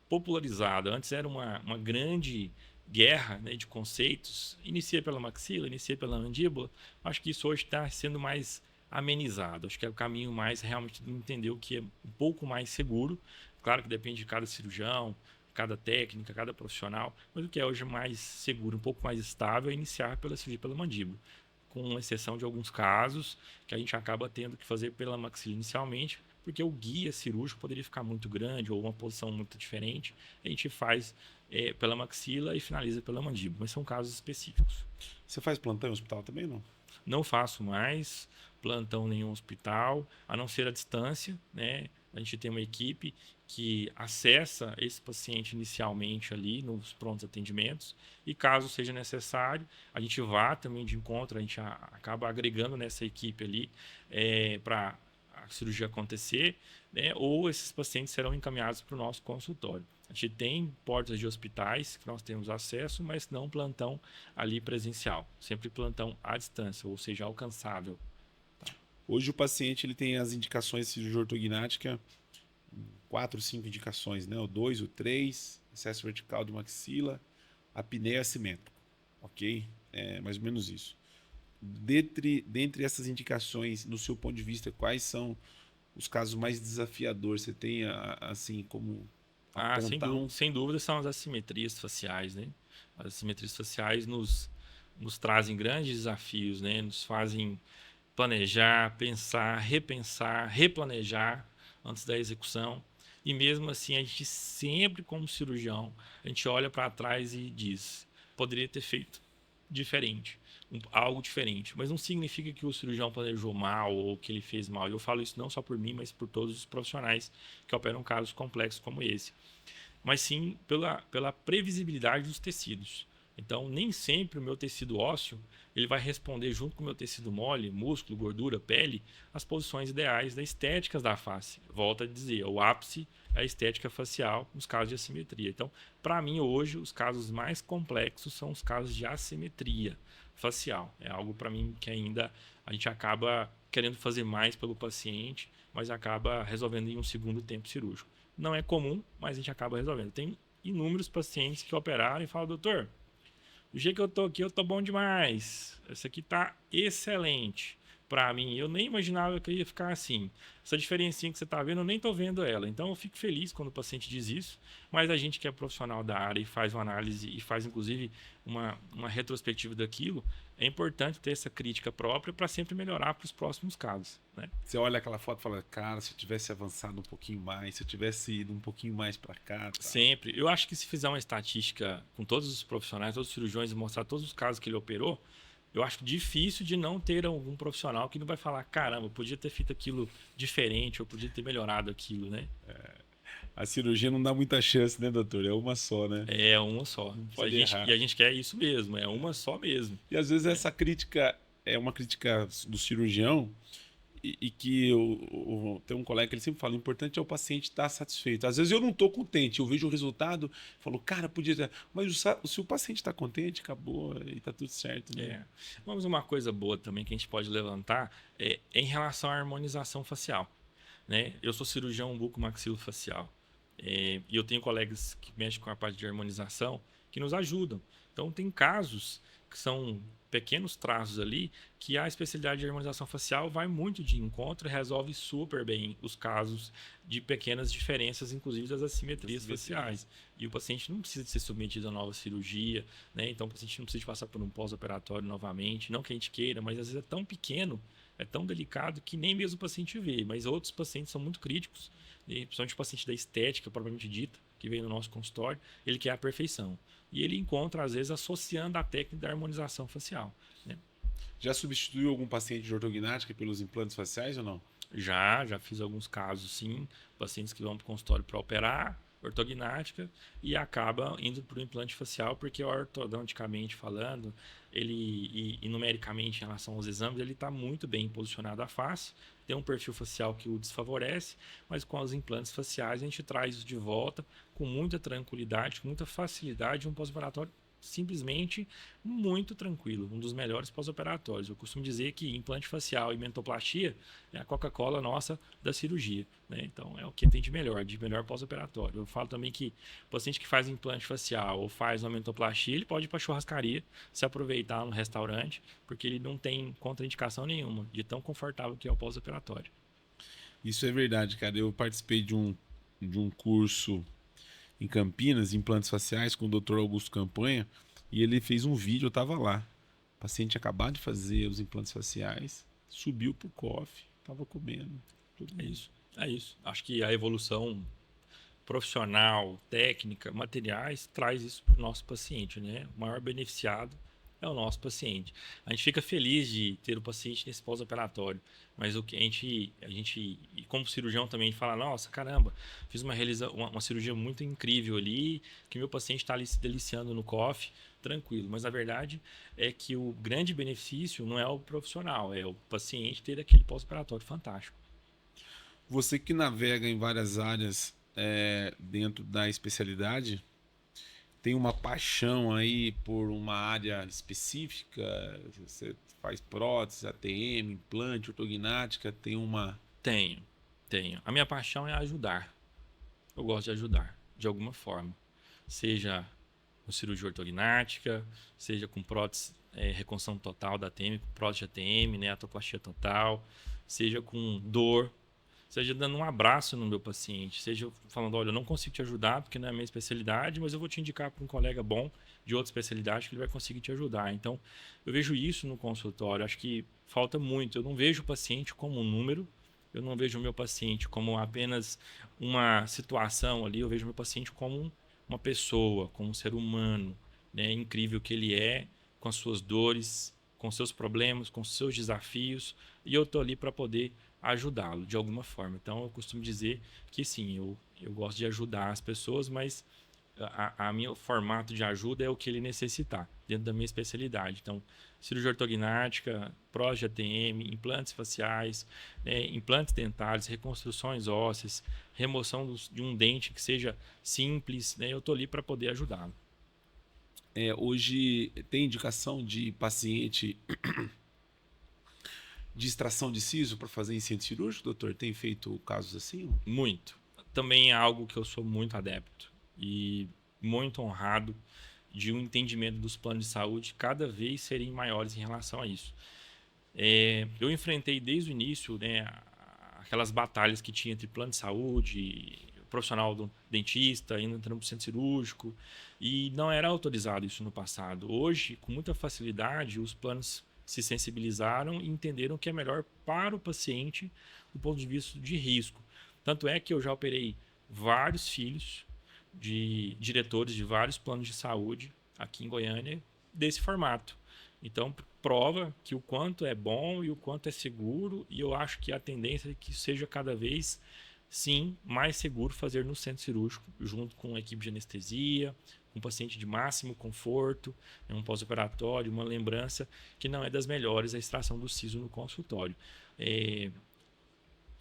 popularizado. Antes era uma grande guerra, né, de conceitos. Inicia pela maxila, inicia pela mandíbula. Acho que isso hoje está sendo mais amenizado. Acho que é o caminho mais realmente de entender o que é um pouco mais seguro. Claro que depende de cada cirurgião, cada técnica, cada profissional, mas o que é hoje mais seguro, um pouco mais estável, é iniciar pela cirurgia pela mandíbula, com exceção de alguns casos que a gente acaba tendo que fazer pela maxila inicialmente, porque o guia cirúrgico poderia ficar muito grande ou uma posição muito diferente. A gente faz pela maxila e finaliza pela mandíbula, mas são casos específicos. Você faz plantão em hospital também, não? Não faço mais plantão em nenhum hospital, a não ser à distância, né? A gente tem uma equipe que acessa esse paciente inicialmente ali nos prontos atendimentos e caso seja necessário, a gente vá também de encontro, a gente acaba agregando nessa equipe ali para a cirurgia acontecer, né? Ou esses pacientes serão encaminhados para o nosso consultório. A gente tem portas de hospitais que nós temos acesso, mas não plantão ali presencial, sempre plantão à distância, ou seja, alcançável. Hoje o paciente ele tem as indicações de cirurgia ortognática, 4, 5 indicações, né? O 2, o 3, excesso vertical de maxila, apneia assimétrico, ok? É mais ou menos isso. Dentre essas indicações, no seu ponto de vista, quais são os casos mais desafiadores? Você tem, assim, como apontar Sem dúvida são as assimetrias faciais, né? As assimetrias faciais nos trazem grandes desafios, né? Nos fazem planejar, pensar, repensar, replanejar antes da execução. E mesmo assim, a gente sempre, como cirurgião, a gente olha para trás e diz, poderia ter feito diferente, algo diferente. Mas não significa que o cirurgião planejou mal ou que ele fez mal. Eu falo isso não só por mim, mas por todos os profissionais que operam casos complexos como esse. Mas sim pela previsibilidade dos tecidos. Então, nem sempre o meu tecido ósseo ele vai responder junto com o meu tecido mole, músculo, gordura, pele, as posições ideais da estética da face. Volto a dizer, o ápice é a estética facial nos casos de assimetria. Então, para mim, hoje, os casos mais complexos são os casos de assimetria facial. É algo, para mim, que ainda a gente acaba querendo fazer mais pelo paciente, mas acaba resolvendo em um segundo tempo cirúrgico. Não é comum, mas a gente acaba resolvendo. Tem inúmeros pacientes que operaram e falam, doutor, do jeito que eu tô aqui, eu tô bom demais. Essa aqui tá excelente para mim. Eu nem imaginava que eu ia ficar assim. Essa diferencinha que você tá vendo, eu nem tô vendo ela. Então eu fico feliz quando o paciente diz isso. Mas a gente que é profissional da área e faz uma análise e faz inclusive uma retrospectiva daquilo, é importante ter essa crítica própria para sempre melhorar para os próximos casos, né? Você olha aquela foto e fala, cara, se eu tivesse avançado um pouquinho mais, se eu tivesse ido um pouquinho mais para cá. Tá? Sempre. Eu acho que se fizer uma estatística com todos os profissionais, todos os cirurgiões e mostrar todos os casos que ele operou, eu acho difícil de não ter algum profissional que não vai falar, caramba, eu podia ter feito aquilo diferente, eu podia ter melhorado aquilo, né? A cirurgia não dá muita chance, né, doutor? É uma só, né? É uma só. E a gente quer isso mesmo, é uma só mesmo. E às vezes essa crítica é uma crítica do cirurgião e que tem um colega que ele sempre fala, o importante é o paciente estar satisfeito. Às vezes eu não estou contente, eu vejo o resultado, falo, cara, podia ter... Mas se o paciente está contente, acabou e está tudo certo. Né? Vamos uma coisa boa também que a gente pode levantar é em relação à harmonização facial. Né? Eu sou cirurgião bucomaxilofacial. E eu tenho colegas que mexem com a parte de harmonização que nos ajudam. Então, tem casos que são pequenos traços ali que a especialidade de harmonização facial vai muito de encontro e resolve super bem os casos de pequenas diferenças, inclusive das assimetrias faciais. E o paciente não precisa de ser submetido a nova cirurgia, né? Então, o paciente não precisa de passar por um pós-operatório novamente. Não que a gente queira, mas às vezes é tão pequeno, é tão delicado que nem mesmo o paciente vê. Mas outros pacientes são muito críticos, principalmente o paciente da estética, propriamente dita, que vem no nosso consultório, ele quer a perfeição. E ele encontra, às vezes, associando a técnica da harmonização facial. Né? Já substituiu algum paciente de ortognática pelos implantes faciais ou não? Já fiz alguns casos, sim. Pacientes que vão para o consultório para operar ortognática e acabam indo para o implante facial porque ortodonticamente falando, ele e numericamente em relação aos exames, ele está muito bem posicionado à face, tem um perfil facial que o desfavorece, mas com os implantes faciais a gente traz isso de volta com muita tranquilidade, com muita facilidade, um pós-operatório simplesmente muito tranquilo, um dos melhores pós-operatórios. Eu costumo dizer que implante facial e mentoplastia é a Coca-Cola nossa da cirurgia, né? Então é o que tem de melhor pós-operatório. Eu falo também que o paciente que faz implante facial ou faz uma mentoplastia, ele pode ir para a churrascaria, se aproveitar no restaurante, porque ele não tem contraindicação nenhuma de tão confortável que é o pós-operatório. Isso é verdade, cara. Eu participei de um curso em Campinas, implantes faciais, com o Dr. Augusto Campanha, e ele fez um vídeo, eu tava lá. O paciente acabado de fazer os implantes faciais, subiu pro coffee, tava comendo. Tudo É isso. isso. É isso. Acho que a evolução profissional, técnica, materiais, traz isso para o nosso paciente, né? O maior beneficiado é o nosso paciente. A gente fica feliz de ter o paciente nesse pós-operatório, mas o que e como cirurgião também fala, nossa, caramba, fiz uma cirurgia muito incrível ali, que meu paciente está ali se deliciando no coffee, tranquilo. Mas a verdade é que o grande benefício não é o profissional, é o paciente ter aquele pós-operatório fantástico. Você que navega em várias áreas dentro da especialidade, tem uma paixão aí por uma área específica? Você faz prótese, ATM, implante, ortognática, tem uma... Tenho, tenho. A minha paixão é ajudar. Eu gosto de ajudar, de alguma forma. Seja com cirurgia ortognática, seja com prótese, reconstrução total da ATM, com prótese de ATM, né, atoplastia total, seja com dor, seja dando um abraço no meu paciente, seja falando, olha, eu não consigo te ajudar porque não é a minha especialidade, mas eu vou te indicar para um colega bom de outra especialidade que ele vai conseguir te ajudar. Então, eu vejo isso no consultório. Acho que falta muito. Eu não vejo o paciente como um número, eu não vejo o meu paciente como apenas uma situação ali, eu vejo o meu paciente como uma pessoa, como um ser humano, né, incrível que ele é, com as suas dores, com seus problemas, com seus desafios, e eu estou ali para poder ajudá-lo de alguma forma. Então, eu costumo dizer que sim, eu gosto de ajudar as pessoas, mas a meu formato de ajuda é o que ele necessitar, dentro da minha especialidade. Então, cirurgia ortognática, prótese de ATM, implantes faciais, né, implantes dentários, reconstruções ósseas, remoção de um dente que seja simples, né, eu estou ali para poder ajudá-lo. Hoje tem indicação de paciente de extração de siso para fazer em centro cirúrgico, doutor? Tem feito casos assim? Muito. Também é algo que eu sou muito adepto e muito honrado de um entendimento dos planos de saúde cada vez serem maiores em relação a isso. Eu enfrentei desde o início, né, aquelas batalhas que tinha entre plano de saúde, profissional do dentista, indo entrando para o centro cirúrgico, e não era autorizado isso no passado. Hoje, com muita facilidade, os planos se sensibilizaram e entenderam que é melhor para o paciente do ponto de vista de risco. Tanto é que eu já operei vários filhos de diretores de vários planos de saúde aqui em Goiânia desse formato. Então, prova que o quanto é bom e o quanto é seguro, e eu acho que a tendência é que seja cada vez, sim, mais seguro fazer no centro cirúrgico, junto com a equipe de anestesia, um paciente de máximo conforto, um pós-operatório, uma lembrança que não é das melhores a extração do siso no consultório.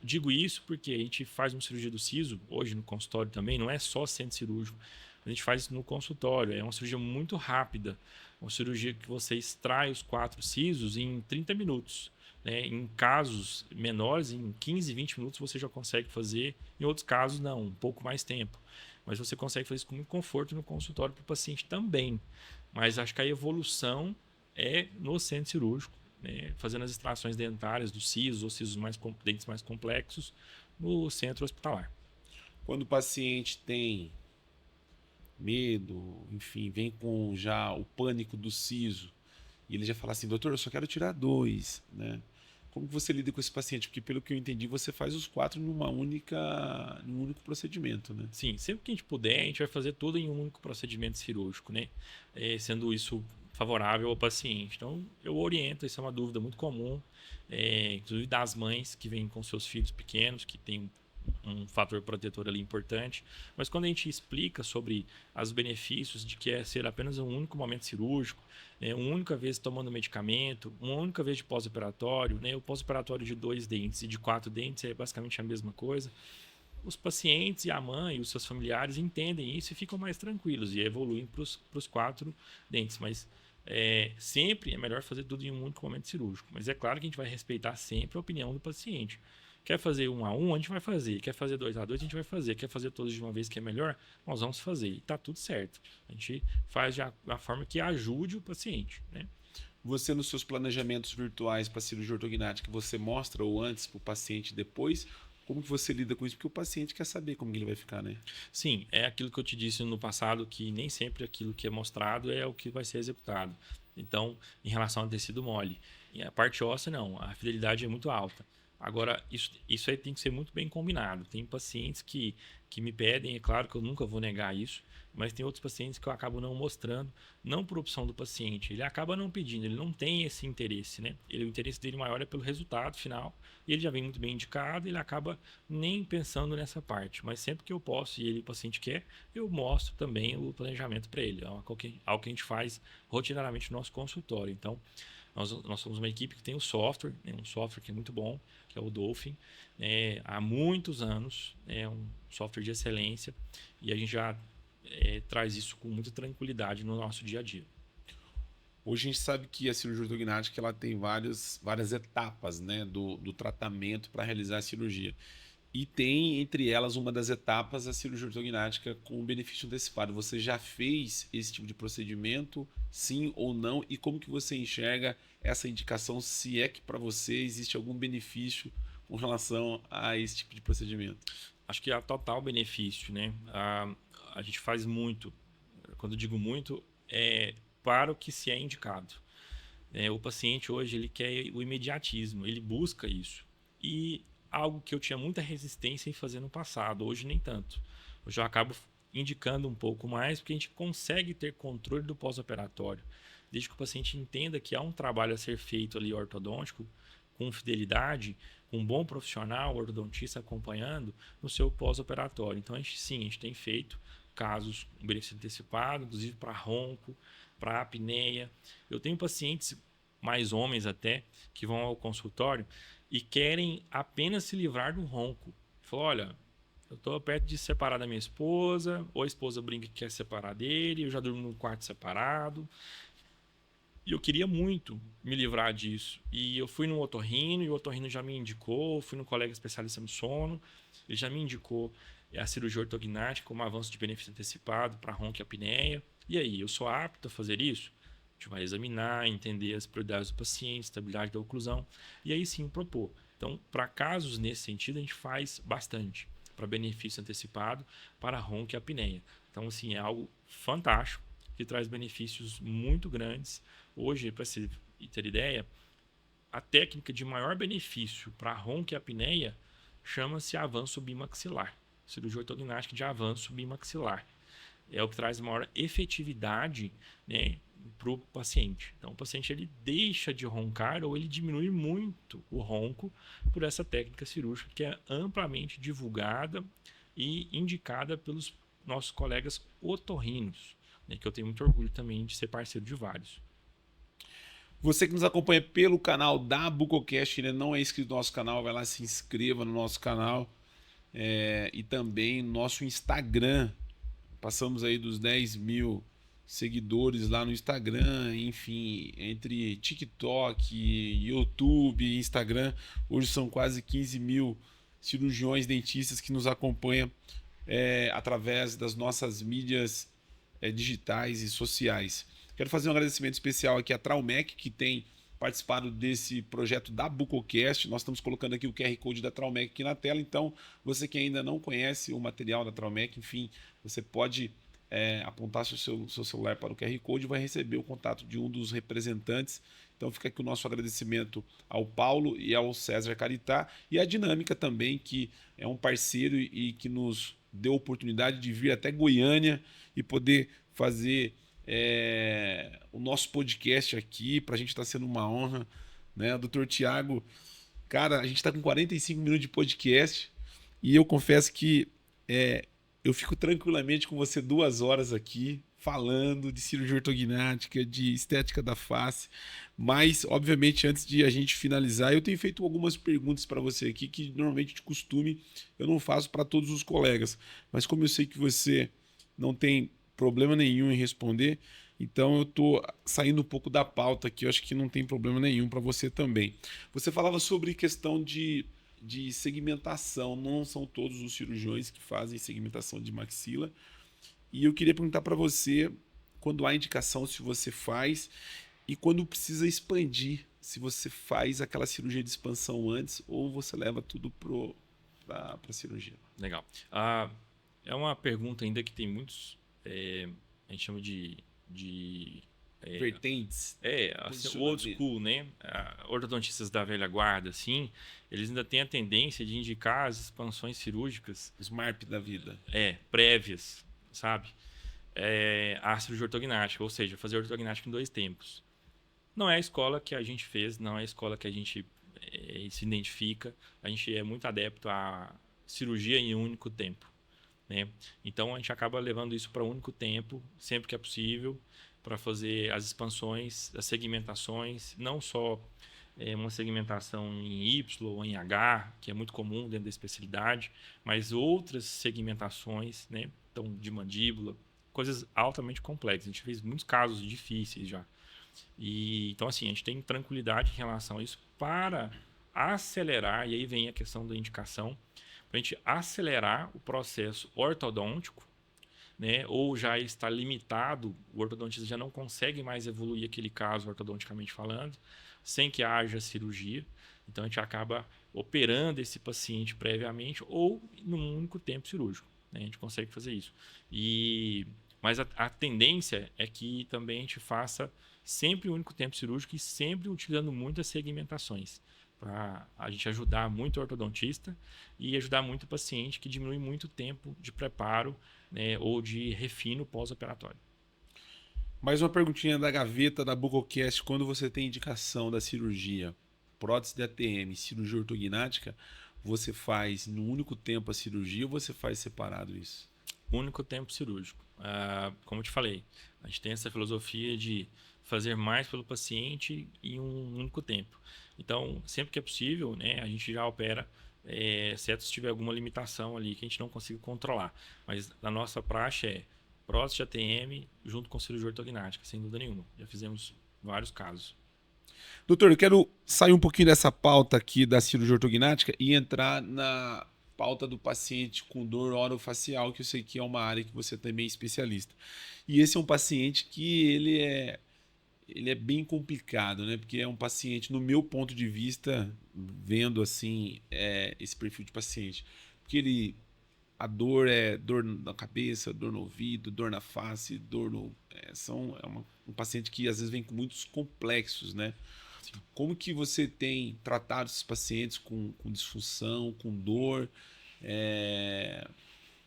Digo isso porque a gente faz uma cirurgia do siso, hoje no consultório também, não é só centro cirúrgico, a gente faz isso no consultório, é uma cirurgia muito rápida, uma cirurgia que você extrai os 4 sisos em 30 minutos. Né? Em casos menores, em 15, 20 minutos você já consegue fazer, em outros casos não, um pouco mais tempo. Mas você consegue fazer isso com muito conforto no consultório para o paciente também. Mas acho que a evolução é no centro cirúrgico, né? Fazendo as extrações dentárias dos sisos ou sisos dentes mais complexos no centro hospitalar. Quando o paciente tem medo, enfim, vem com já o pânico do siso, e ele já fala assim, doutor, eu só quero tirar 2, né? Como que você lida com esse paciente? Porque pelo que eu entendi, você faz os 4 num único procedimento, né? Sim, sempre que a gente puder, a gente vai fazer tudo em um único procedimento cirúrgico, né? Sendo isso favorável ao paciente. Então, eu oriento, isso é uma dúvida muito comum, inclusive das mães que vêm com seus filhos pequenos, que têm um fator protetor ali importante, mas quando a gente explica sobre os benefícios de que é ser apenas um único momento cirúrgico, né, uma única vez tomando medicamento, uma única vez de pós-operatório, né, o pós-operatório de 2 dentes e de 4 dentes é basicamente a mesma coisa, os pacientes e a mãe e os seus familiares entendem isso e ficam mais tranquilos e evoluem para os 4 dentes. Mas sempre é melhor fazer tudo em um único momento cirúrgico. Mas é claro que a gente vai respeitar sempre a opinião do paciente. Quer fazer 1 a 1, a gente vai fazer. Quer fazer 2 a 2, a gente vai fazer. Quer fazer todos de uma vez que é melhor, nós vamos fazer. E está tudo certo. A gente faz da forma que ajude o paciente, né? Você, nos seus planejamentos virtuais para cirurgia ortognática, você mostra o antes para o paciente e depois? Como que você lida com isso? Porque o paciente quer saber como que ele vai ficar, né? Sim, é aquilo que eu te disse no passado, que nem sempre aquilo que é mostrado é o que vai ser executado. Então, em relação ao tecido mole, e a parte óssea, não, a fidelidade é muito alta. Agora, isso aí tem que ser muito bem combinado. Tem pacientes que me pedem, é claro que eu nunca vou negar isso, mas tem outros pacientes que eu acabo não mostrando, não por opção do paciente. Ele acaba não pedindo, ele não tem esse interesse, né? O interesse dele maior é pelo resultado final, e ele já vem muito bem indicado, ele acaba nem pensando nessa parte. Mas sempre que eu posso e o paciente quer, eu mostro também o planejamento para ele. É algo que a gente faz rotineiramente no nosso consultório. Então, nós somos uma equipe que tem o software, né, um software que é muito bom, que é o Dolphin, há muitos anos, é um software de excelência, e a gente já traz isso com muita tranquilidade no nosso dia a dia. Hoje a gente sabe que a cirurgia ortognática ela tem várias etapas, né, do tratamento para realizar a cirurgia. E tem, entre elas, uma das etapas, a cirurgia ortognática com benefício antecipado. Você já fez esse tipo de procedimento, sim ou não? E como que você enxerga essa indicação, se é que para você existe algum benefício com relação a esse tipo de procedimento? Acho que há total benefício, né? A gente faz muito, quando eu digo muito, é para o que se é indicado. O paciente hoje ele quer o imediatismo, ele busca isso. E algo que eu tinha muita resistência em fazer no passado, hoje nem tanto. Hoje eu acabo indicando um pouco mais, porque a gente consegue ter controle do pós-operatório. Desde que o paciente entenda que há um trabalho a ser feito ali ortodôntico, com fidelidade, com um bom profissional, ortodontista acompanhando no seu pós-operatório. Então, a gente tem feito casos com benefício antecipado, inclusive para ronco, para apneia. Eu tenho pacientes, mais homens até, que vão ao consultório e querem apenas se livrar do ronco. Falou, olha, eu estou perto de separar da minha esposa, ou a esposa brinca que quer separar dele, eu já durmo num quarto separado. E eu queria muito me livrar disso. E eu fui no otorrino, e o otorrino já me indicou, fui no colega especialista no sono, ele já me indicou a cirurgia ortognática como avanço de benefício antecipado para ronco e apneia. E aí, eu sou apto a fazer isso? A gente vai examinar, entender as prioridades do paciente, estabilidade da oclusão, e aí sim propor. Então, para casos nesse sentido, a gente faz bastante para benefício antecipado, para ronco e apneia. Então, assim, é algo fantástico, que traz benefícios muito grandes. Hoje, para você ter ideia, a técnica de maior benefício para ronco e apneia chama-se avanço bimaxilar. Cirurgia ortognática de avanço bimaxilar. É o que traz maior efetividade, né, para o paciente. Então, o paciente ele deixa de roncar ou ele diminui muito o ronco por essa técnica cirúrgica que é amplamente divulgada e indicada pelos nossos colegas otorrinos, né, que eu tenho muito orgulho também de ser parceiro de vários. Você que nos acompanha pelo canal da Bucocast, ainda não é inscrito no nosso canal, vai lá, se inscreva no nosso canal e também no nosso Instagram. Passamos aí dos 10 mil seguidores lá no Instagram, enfim, entre TikTok, YouTube, Instagram, hoje são quase 15 mil cirurgiões dentistas que nos acompanham através das nossas mídias digitais e sociais. Quero fazer um agradecimento especial aqui à Traumec, que tem participado desse projeto da Bucocast. Nós estamos colocando aqui o QR Code da Traumec aqui na tela, então você que ainda não conhece o material da Traumec, enfim, você pode apontar seu celular para o QR Code e vai receber o contato de um dos representantes. Então fica aqui o nosso agradecimento ao Paulo e ao César Caritá e à Dinâmica também, que é um parceiro e que nos deu a oportunidade de vir até Goiânia e poder fazer o nosso podcast aqui. Para a gente está sendo uma honra, né? Dr. Tiago, cara, a gente está com 45 minutos de podcast e eu confesso que eu fico tranquilamente com você 2 horas aqui, falando de cirurgia ortognática, de estética da face. Mas, obviamente, antes de a gente finalizar, eu tenho feito algumas perguntas para você aqui que normalmente de costume eu não faço para todos os colegas. Mas como eu sei que você não tem problema nenhum em responder, então eu estou saindo um pouco da pauta aqui. Eu acho que não tem problema nenhum para você também. Você falava sobre questão de segmentação. Não são todos os cirurgiões que fazem segmentação de maxila. E eu queria perguntar para você, quando há indicação, se você faz, e quando precisa expandir, se você faz aquela cirurgia de expansão antes ou você leva tudo para a cirurgia. Legal. É uma pergunta ainda que tem muitos, a gente chama de Vertentes. assim, o old school, né? Ortodontistas da velha guarda, assim, eles ainda têm a tendência de indicar as expansões cirúrgicas. Os MARP da vida. Prévias, sabe? A cirurgia ortognática, ou seja, fazer ortognática em 2 tempos. Não é a escola que a gente fez, não é a escola que a gente se identifica. A gente é muito adepto à cirurgia em um único tempo, né? Então a gente acaba levando isso para um único tempo, sempre que é possível, para fazer as expansões, as segmentações, não só uma segmentação em Y ou em H, que é muito comum dentro da especialidade, mas outras segmentações, né? Então, de mandíbula, coisas altamente complexas. A gente fez muitos casos difíceis já. Então, assim, a gente tem tranquilidade em relação a isso para acelerar, e aí vem a questão da indicação, para a gente acelerar o processo ortodôntico, né? Ou já está limitado, o ortodontista já não consegue mais evoluir aquele caso ortodonticamente falando, sem que haja cirurgia. Então, a gente acaba operando esse paciente previamente ou num único tempo cirúrgico, né? A gente consegue fazer isso. Mas a tendência é que também a gente faça sempre o único tempo cirúrgico e sempre utilizando muitas segmentações, para a gente ajudar muito o ortodontista e ajudar muito o paciente, que diminui muito o tempo de preparo, né, ou de refino pós-operatório. Mais uma perguntinha da gaveta da Bucocast. Quando você tem indicação da cirurgia, prótese de ATM, cirurgia ortognática, você faz no único tempo a cirurgia ou você faz separado isso? Único tempo cirúrgico. Como eu te falei, a gente tem essa filosofia de fazer mais pelo paciente em um único tempo. Então, sempre que é possível, né, a gente já opera, exceto se tiver alguma limitação ali que a gente não consiga controlar. Mas a nossa praxe é prótese de ATM junto com cirurgia ortognática, sem dúvida nenhuma. Já fizemos vários casos. Doutor, eu quero sair um pouquinho dessa pauta aqui da cirurgia ortognática e entrar na pauta do paciente com dor orofacial, que eu sei que é uma área que você também é especialista. E esse é um paciente que ele é bem complicado, né? Porque é um paciente, no meu ponto de vista, vendo assim esse perfil de paciente, porque a dor é dor na cabeça, dor no ouvido, dor na face, dor no um paciente que às vezes vem com muitos complexos, né? Sim. Como que você tem tratado esses pacientes com disfunção, com dor?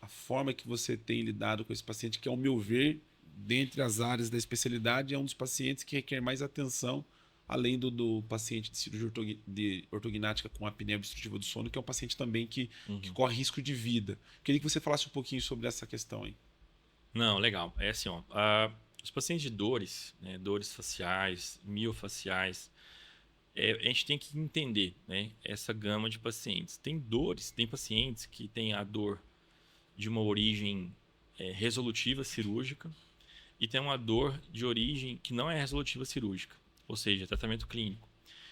A forma que você tem lidado com esse paciente, que ao meu ver, dentre as áreas da especialidade, é um dos pacientes que requer mais atenção, além do paciente de cirurgia ortognática com apneia obstrutiva do sono, que é um paciente também que corre risco de vida. Queria que você falasse um pouquinho sobre essa questão aí. Não, legal. É assim, ó, os pacientes de dores, né, dores faciais, miofaciais, a gente tem que entender, né, essa gama de pacientes. Tem pacientes que têm a dor de uma origem resolutiva cirúrgica e tem uma dor de origem que não é resolutiva cirúrgica, ou seja, tratamento clínico.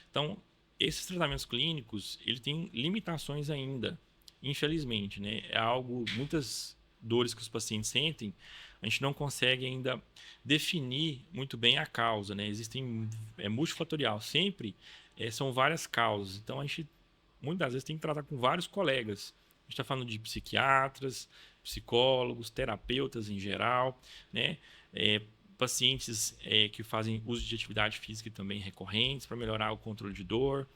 Então, esses tratamentos clínicos, ele tem limitações ainda, infelizmente, né? Muitas dores que os pacientes sentem, a gente não consegue ainda definir muito bem a causa, né? Multifatorial, sempre são várias causas. Então, a gente, muitas vezes, tem que tratar com vários colegas. A gente está falando de psiquiatras, psicólogos, terapeutas em geral, né? Pacientes que fazem uso de atividade física também recorrentes para melhorar o controle de dor.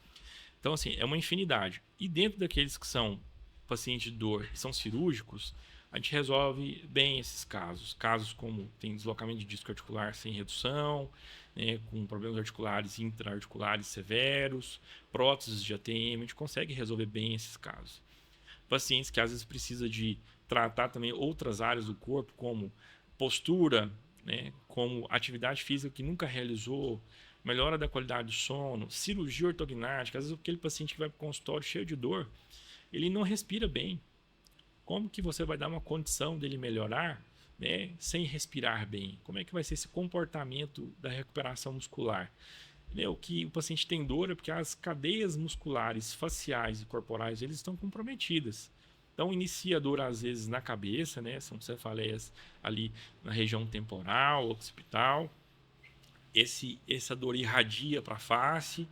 Então, assim, é uma infinidade. E dentro daqueles que são pacientes de dor e são cirúrgicos, a gente resolve bem esses casos. Casos como tem deslocamento de disco articular sem redução, né, com problemas articulares e intra-articulares severos, próteses de ATM, a gente consegue resolver bem esses casos. Pacientes que às vezes precisam de tratar também outras áreas do corpo, como postura, né, como atividade física que nunca realizou, melhora da qualidade do sono, cirurgia ortognática. Às vezes aquele paciente que vai para o consultório cheio de dor, ele não respira bem. Como que você vai dar uma condição dele melhorar, né, sem respirar bem? Como é que vai ser esse comportamento da recuperação muscular? Que o paciente tem dor é porque as cadeias musculares faciais e corporais eles estão comprometidas. Então, inicia a dor às vezes na cabeça, né? São cefaleias ali na região temporal, occipital. Essa dor irradia para a face,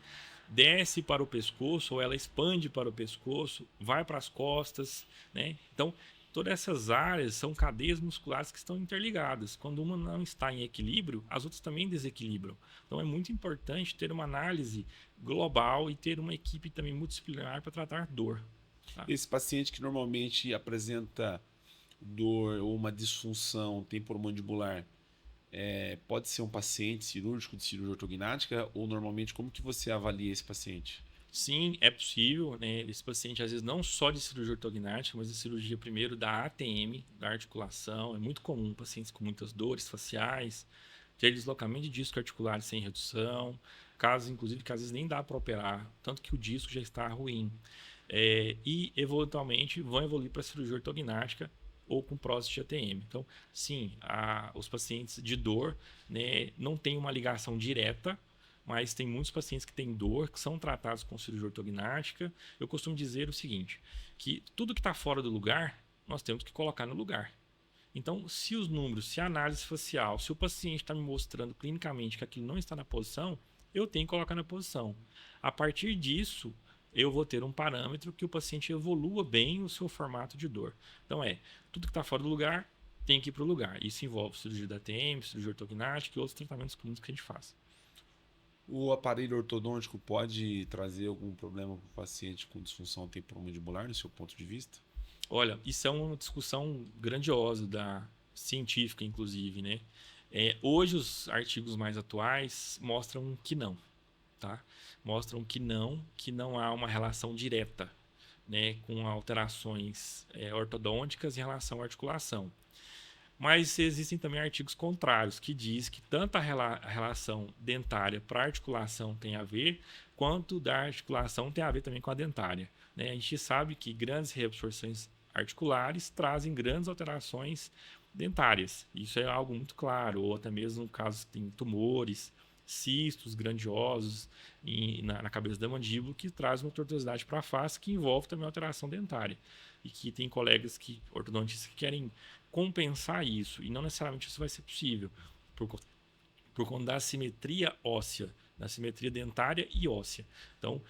desce para o pescoço, ou ela expande para o pescoço, vai para as costas, né? Então, todas essas áreas são cadeias musculares que estão interligadas. Quando uma não está em equilíbrio, as outras também desequilibram. Então, é muito importante ter uma análise global e ter uma equipe também multidisciplinar para tratar dor. Tá? Esse paciente que normalmente apresenta dor ou uma disfunção temporomandibular, pode ser um paciente cirúrgico de cirurgia ortognática, ou normalmente como que você avalia esse paciente? Sim, é possível, né? Esse paciente, às vezes, não só de cirurgia ortognática, mas de cirurgia primeiro da ATM, da articulação. É muito comum pacientes com muitas dores faciais, ter deslocamento de disco articular sem redução, casos, inclusive, que às vezes nem dá para operar, tanto que o disco já está ruim. E, eventualmente, vão evoluir para cirurgia ortognática ou com prótese de ATM. Então, sim, os pacientes de dor, né, não têm uma ligação direta, mas tem muitos pacientes que têm dor, que são tratados com cirurgia ortognática. Eu costumo dizer o seguinte, que tudo que está fora do lugar, nós temos que colocar no lugar. Então, se os números, se a análise facial, se o paciente está me mostrando clinicamente que aquilo não está na posição, eu tenho que colocar na posição. A partir disso, eu vou ter um parâmetro que o paciente evolua bem o seu formato de dor. Então, tudo que está fora do lugar tem que ir para o lugar. Isso envolve cirurgia da ATM, cirurgia ortognática e outros tratamentos clínicos que a gente faz. O aparelho ortodôntico pode trazer algum problema para o paciente com disfunção temporomandibular, no seu ponto de vista? Olha, isso é uma discussão grandiosa científica, inclusive, né? Hoje os artigos mais atuais mostram que não, tá? Mostram que não há uma relação direta, né, com alterações ortodônticas em relação à articulação. Mas existem também artigos contrários que diz que tanto a relação dentária para a articulação tem a ver, quanto da articulação tem a ver também com a dentária, né? A gente sabe que grandes reabsorções articulares trazem grandes alterações dentárias. Isso é algo muito claro, ou até mesmo casos que tem tumores, cistos grandiosos na cabeça da mandíbula que traz uma tortuosidade para a face que envolve também alteração dentária. E que tem colegas ortodontistas que querem compensar isso, e não necessariamente isso vai ser possível, por conta da assimetria óssea, da assimetria dentária e óssea. Então,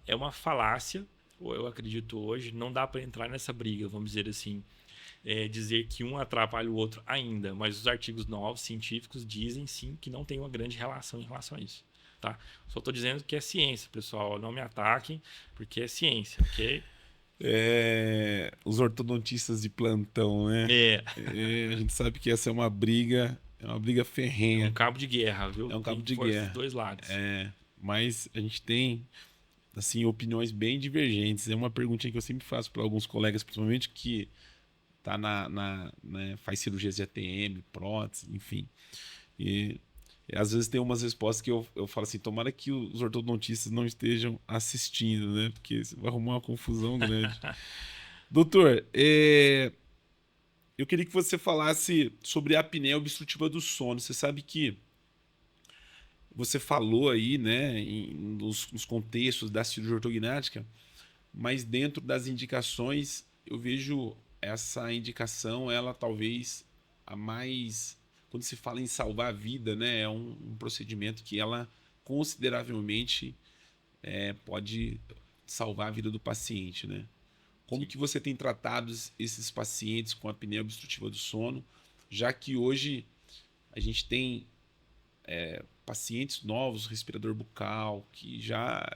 é uma falácia, eu acredito hoje, não dá para entrar nessa briga, vamos dizer assim, dizer que um atrapalha o outro ainda, mas os artigos novos, científicos, dizem sim que não tem uma grande relação em relação a isso. Tá? Só estou dizendo que é ciência, pessoal, não me ataquem, porque é ciência, ok? Os ortodontistas de plantão, né? A gente sabe que essa é uma briga ferrenha. É um cabo de guerra, viu? É um cabo tem de guerra. Dos dois lados. Mas a gente tem assim opiniões bem divergentes. É uma perguntinha que eu sempre faço para alguns colegas, principalmente que tá faz cirurgias de ATM, prótese, enfim. E às vezes tem umas respostas que eu falo assim, tomara que os ortodontistas não estejam assistindo, né? Porque isso vai arrumar uma confusão grande. Doutor, eu queria que você falasse sobre a apneia obstrutiva do sono. Você sabe que você falou aí, né, nos contextos da cirurgia ortognática, mas dentro das indicações eu vejo essa indicação, ela talvez a mais, quando se fala em salvar a vida, né, é um procedimento que ela consideravelmente pode salvar a vida do paciente, né? Como que você tem tratado esses pacientes com apneia obstrutiva do sono, já que hoje a gente tem pacientes novos, respirador bucal, que já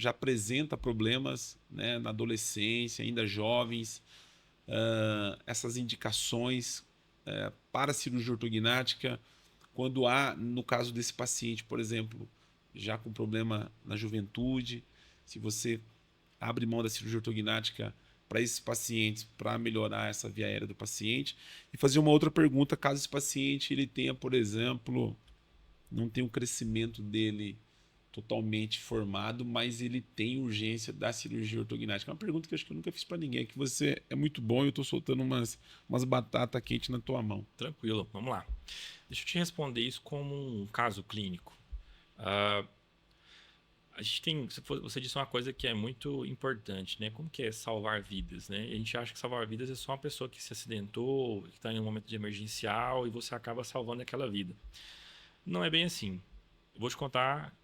apresenta problemas, né, na adolescência, ainda jovens, essas indicações para cirurgia ortognática, quando há, no caso desse paciente, por exemplo, já com problema na juventude, se você abre mão da cirurgia ortognática para esses pacientes para melhorar essa via aérea do paciente? E fazer uma outra pergunta, caso esse paciente ele tenha, por exemplo, não tenha o crescimento dele totalmente formado, mas ele tem urgência da cirurgia ortognática. É uma pergunta que eu acho que eu nunca fiz para ninguém, que você é muito bom e eu estou soltando umas batatas quentes na tua mão. Tranquilo, vamos lá. Deixa eu te responder isso como um caso clínico. Ah, a gente tem, você disse uma coisa que é muito importante, né? Como que é salvar vidas, né? E a gente acha que salvar vidas é só uma pessoa que se acidentou, que está em um momento de emergencial e você acaba salvando aquela vida. Não é bem assim. Eu vou te contar,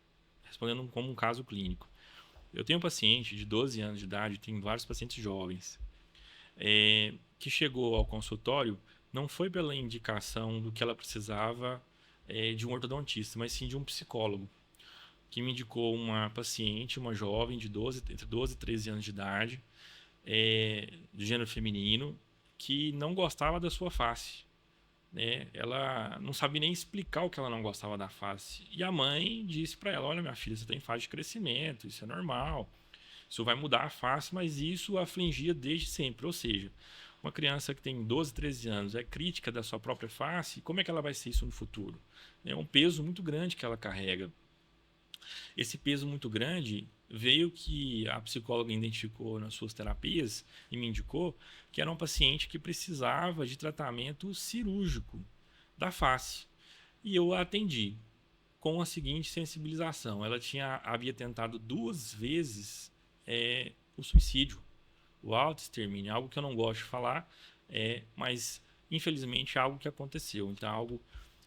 respondendo como um caso clínico. Eu tenho um paciente de 12 anos de idade, tenho vários pacientes jovens, que chegou ao consultório não foi pela indicação do que ela precisava de um ortodontista, mas sim de um psicólogo, que me indicou uma paciente, uma jovem de entre 12 e 13 anos de idade, de gênero feminino, que não gostava da sua face. Né? Ela não sabia nem explicar o que ela não gostava da face. E a mãe disse para ela: olha, minha filha, você tem fase de crescimento, isso é normal, isso vai mudar a face, mas isso a afligia desde sempre. Ou seja, uma criança que tem 12, 13 anos é crítica da sua própria face, como é que ela vai ser isso no futuro? É um peso muito grande que ela carrega. Esse peso muito grande veio que a psicóloga identificou nas suas terapias e me indicou que era um paciente que precisava de tratamento cirúrgico da face. E eu a atendi com a seguinte sensibilização. Ela havia tentado 2 vezes o suicídio, o autoextermínio, algo que eu não gosto de falar, mas infelizmente é algo que aconteceu. Então, é algo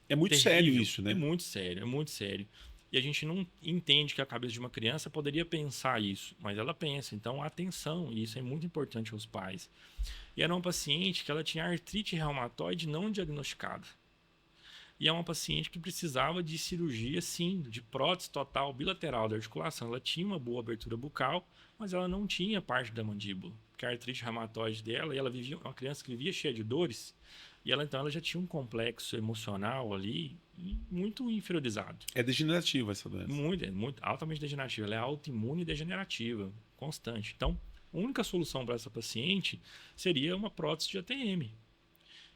É muito sério terrível. isso, É né? muito sério, é muito sério. E a gente não entende que a cabeça de uma criança poderia pensar isso, mas ela pensa. Então, atenção, e isso é muito importante aos pais. E era uma paciente que ela tinha artrite reumatoide não diagnosticada. E é uma paciente que precisava de cirurgia, sim, de prótese total bilateral da articulação. Ela tinha uma boa abertura bucal, mas ela não tinha parte da mandíbula. Porque a artrite reumatoide dela, e ela vivia, uma criança que vivia cheia de dores, e ela já tinha um complexo emocional ali muito inferiorizado. É degenerativa essa doença. Muito altamente degenerativa. Ela é autoimune e degenerativa, constante. Então, a única solução para essa paciente seria uma prótese de ATM.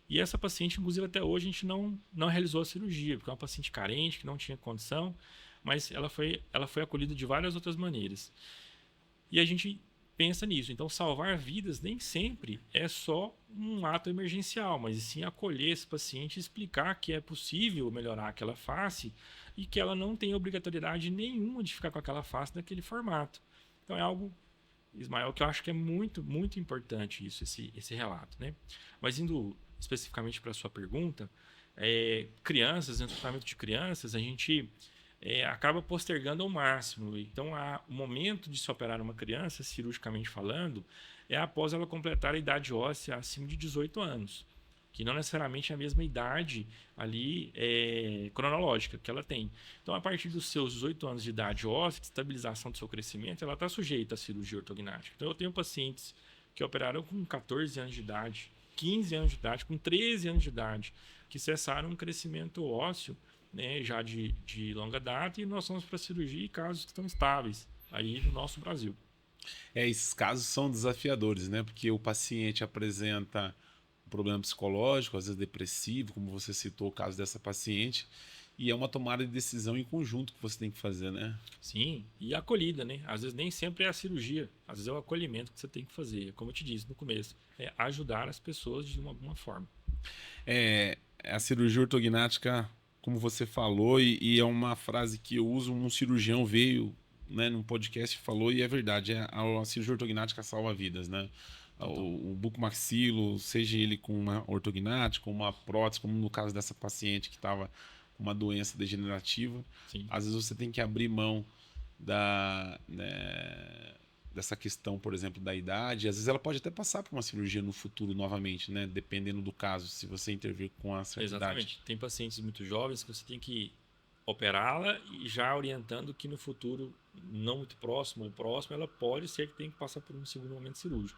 E essa paciente, inclusive, até hoje a gente não realizou a cirurgia, porque é uma paciente carente, que não tinha condição, mas ela foi acolhida de várias outras maneiras. E a gente pensa nisso. Então, salvar vidas nem sempre é só um ato emergencial, mas sim acolher esse paciente e explicar que é possível melhorar aquela face e que ela não tem obrigatoriedade nenhuma de ficar com aquela face naquele formato. Então, é algo, Ismael, que eu acho que é muito, muito importante isso, esse relato, né? Mas indo especificamente para a sua pergunta, crianças, no tratamento de crianças, a gente acaba postergando ao máximo. Então, o momento de se operar uma criança, cirurgicamente falando, é após ela completar a idade óssea acima de 18 anos, que não necessariamente é a mesma idade ali cronológica que ela tem. Então, a partir dos seus 18 anos de idade óssea, de estabilização do seu crescimento, ela está sujeita à cirurgia ortognática. Então, eu tenho pacientes que operaram com 14 anos de idade, 15 anos de idade, com 13 anos de idade, que cessaram um crescimento ósseo, né, já de longa data, e nós vamos para a cirurgia em casos que estão estáveis aí no nosso Brasil. Esses casos são desafiadores, né? Porque o paciente apresenta um problema psicológico, às vezes depressivo, como você citou o caso dessa paciente, e é uma tomada de decisão em conjunto que você tem que fazer, né? Sim, e a acolhida, né? Às vezes nem sempre é a cirurgia, às vezes é o acolhimento que você tem que fazer. Como eu te disse no começo, é ajudar as pessoas de alguma forma. A cirurgia ortognática, como você falou, e é uma frase que eu uso, um cirurgião veio, né, num podcast e falou, e é verdade, a cirurgia ortognática salva vidas, né? O bucomaxilo, seja ele com uma ortognática, com uma prótese, como no caso dessa paciente que estava com uma doença degenerativa, Sim. às vezes você tem que abrir mão né, dessa questão, por exemplo, da idade. Às vezes ela pode até passar por uma cirurgia no futuro novamente, né? Dependendo do caso, se você intervir com a certa Exatamente. idade. Tem pacientes muito jovens que você tem que operá-la e já orientando que no futuro, não muito próximo ou próximo, ela pode ser que tenha que passar por um segundo momento cirúrgico.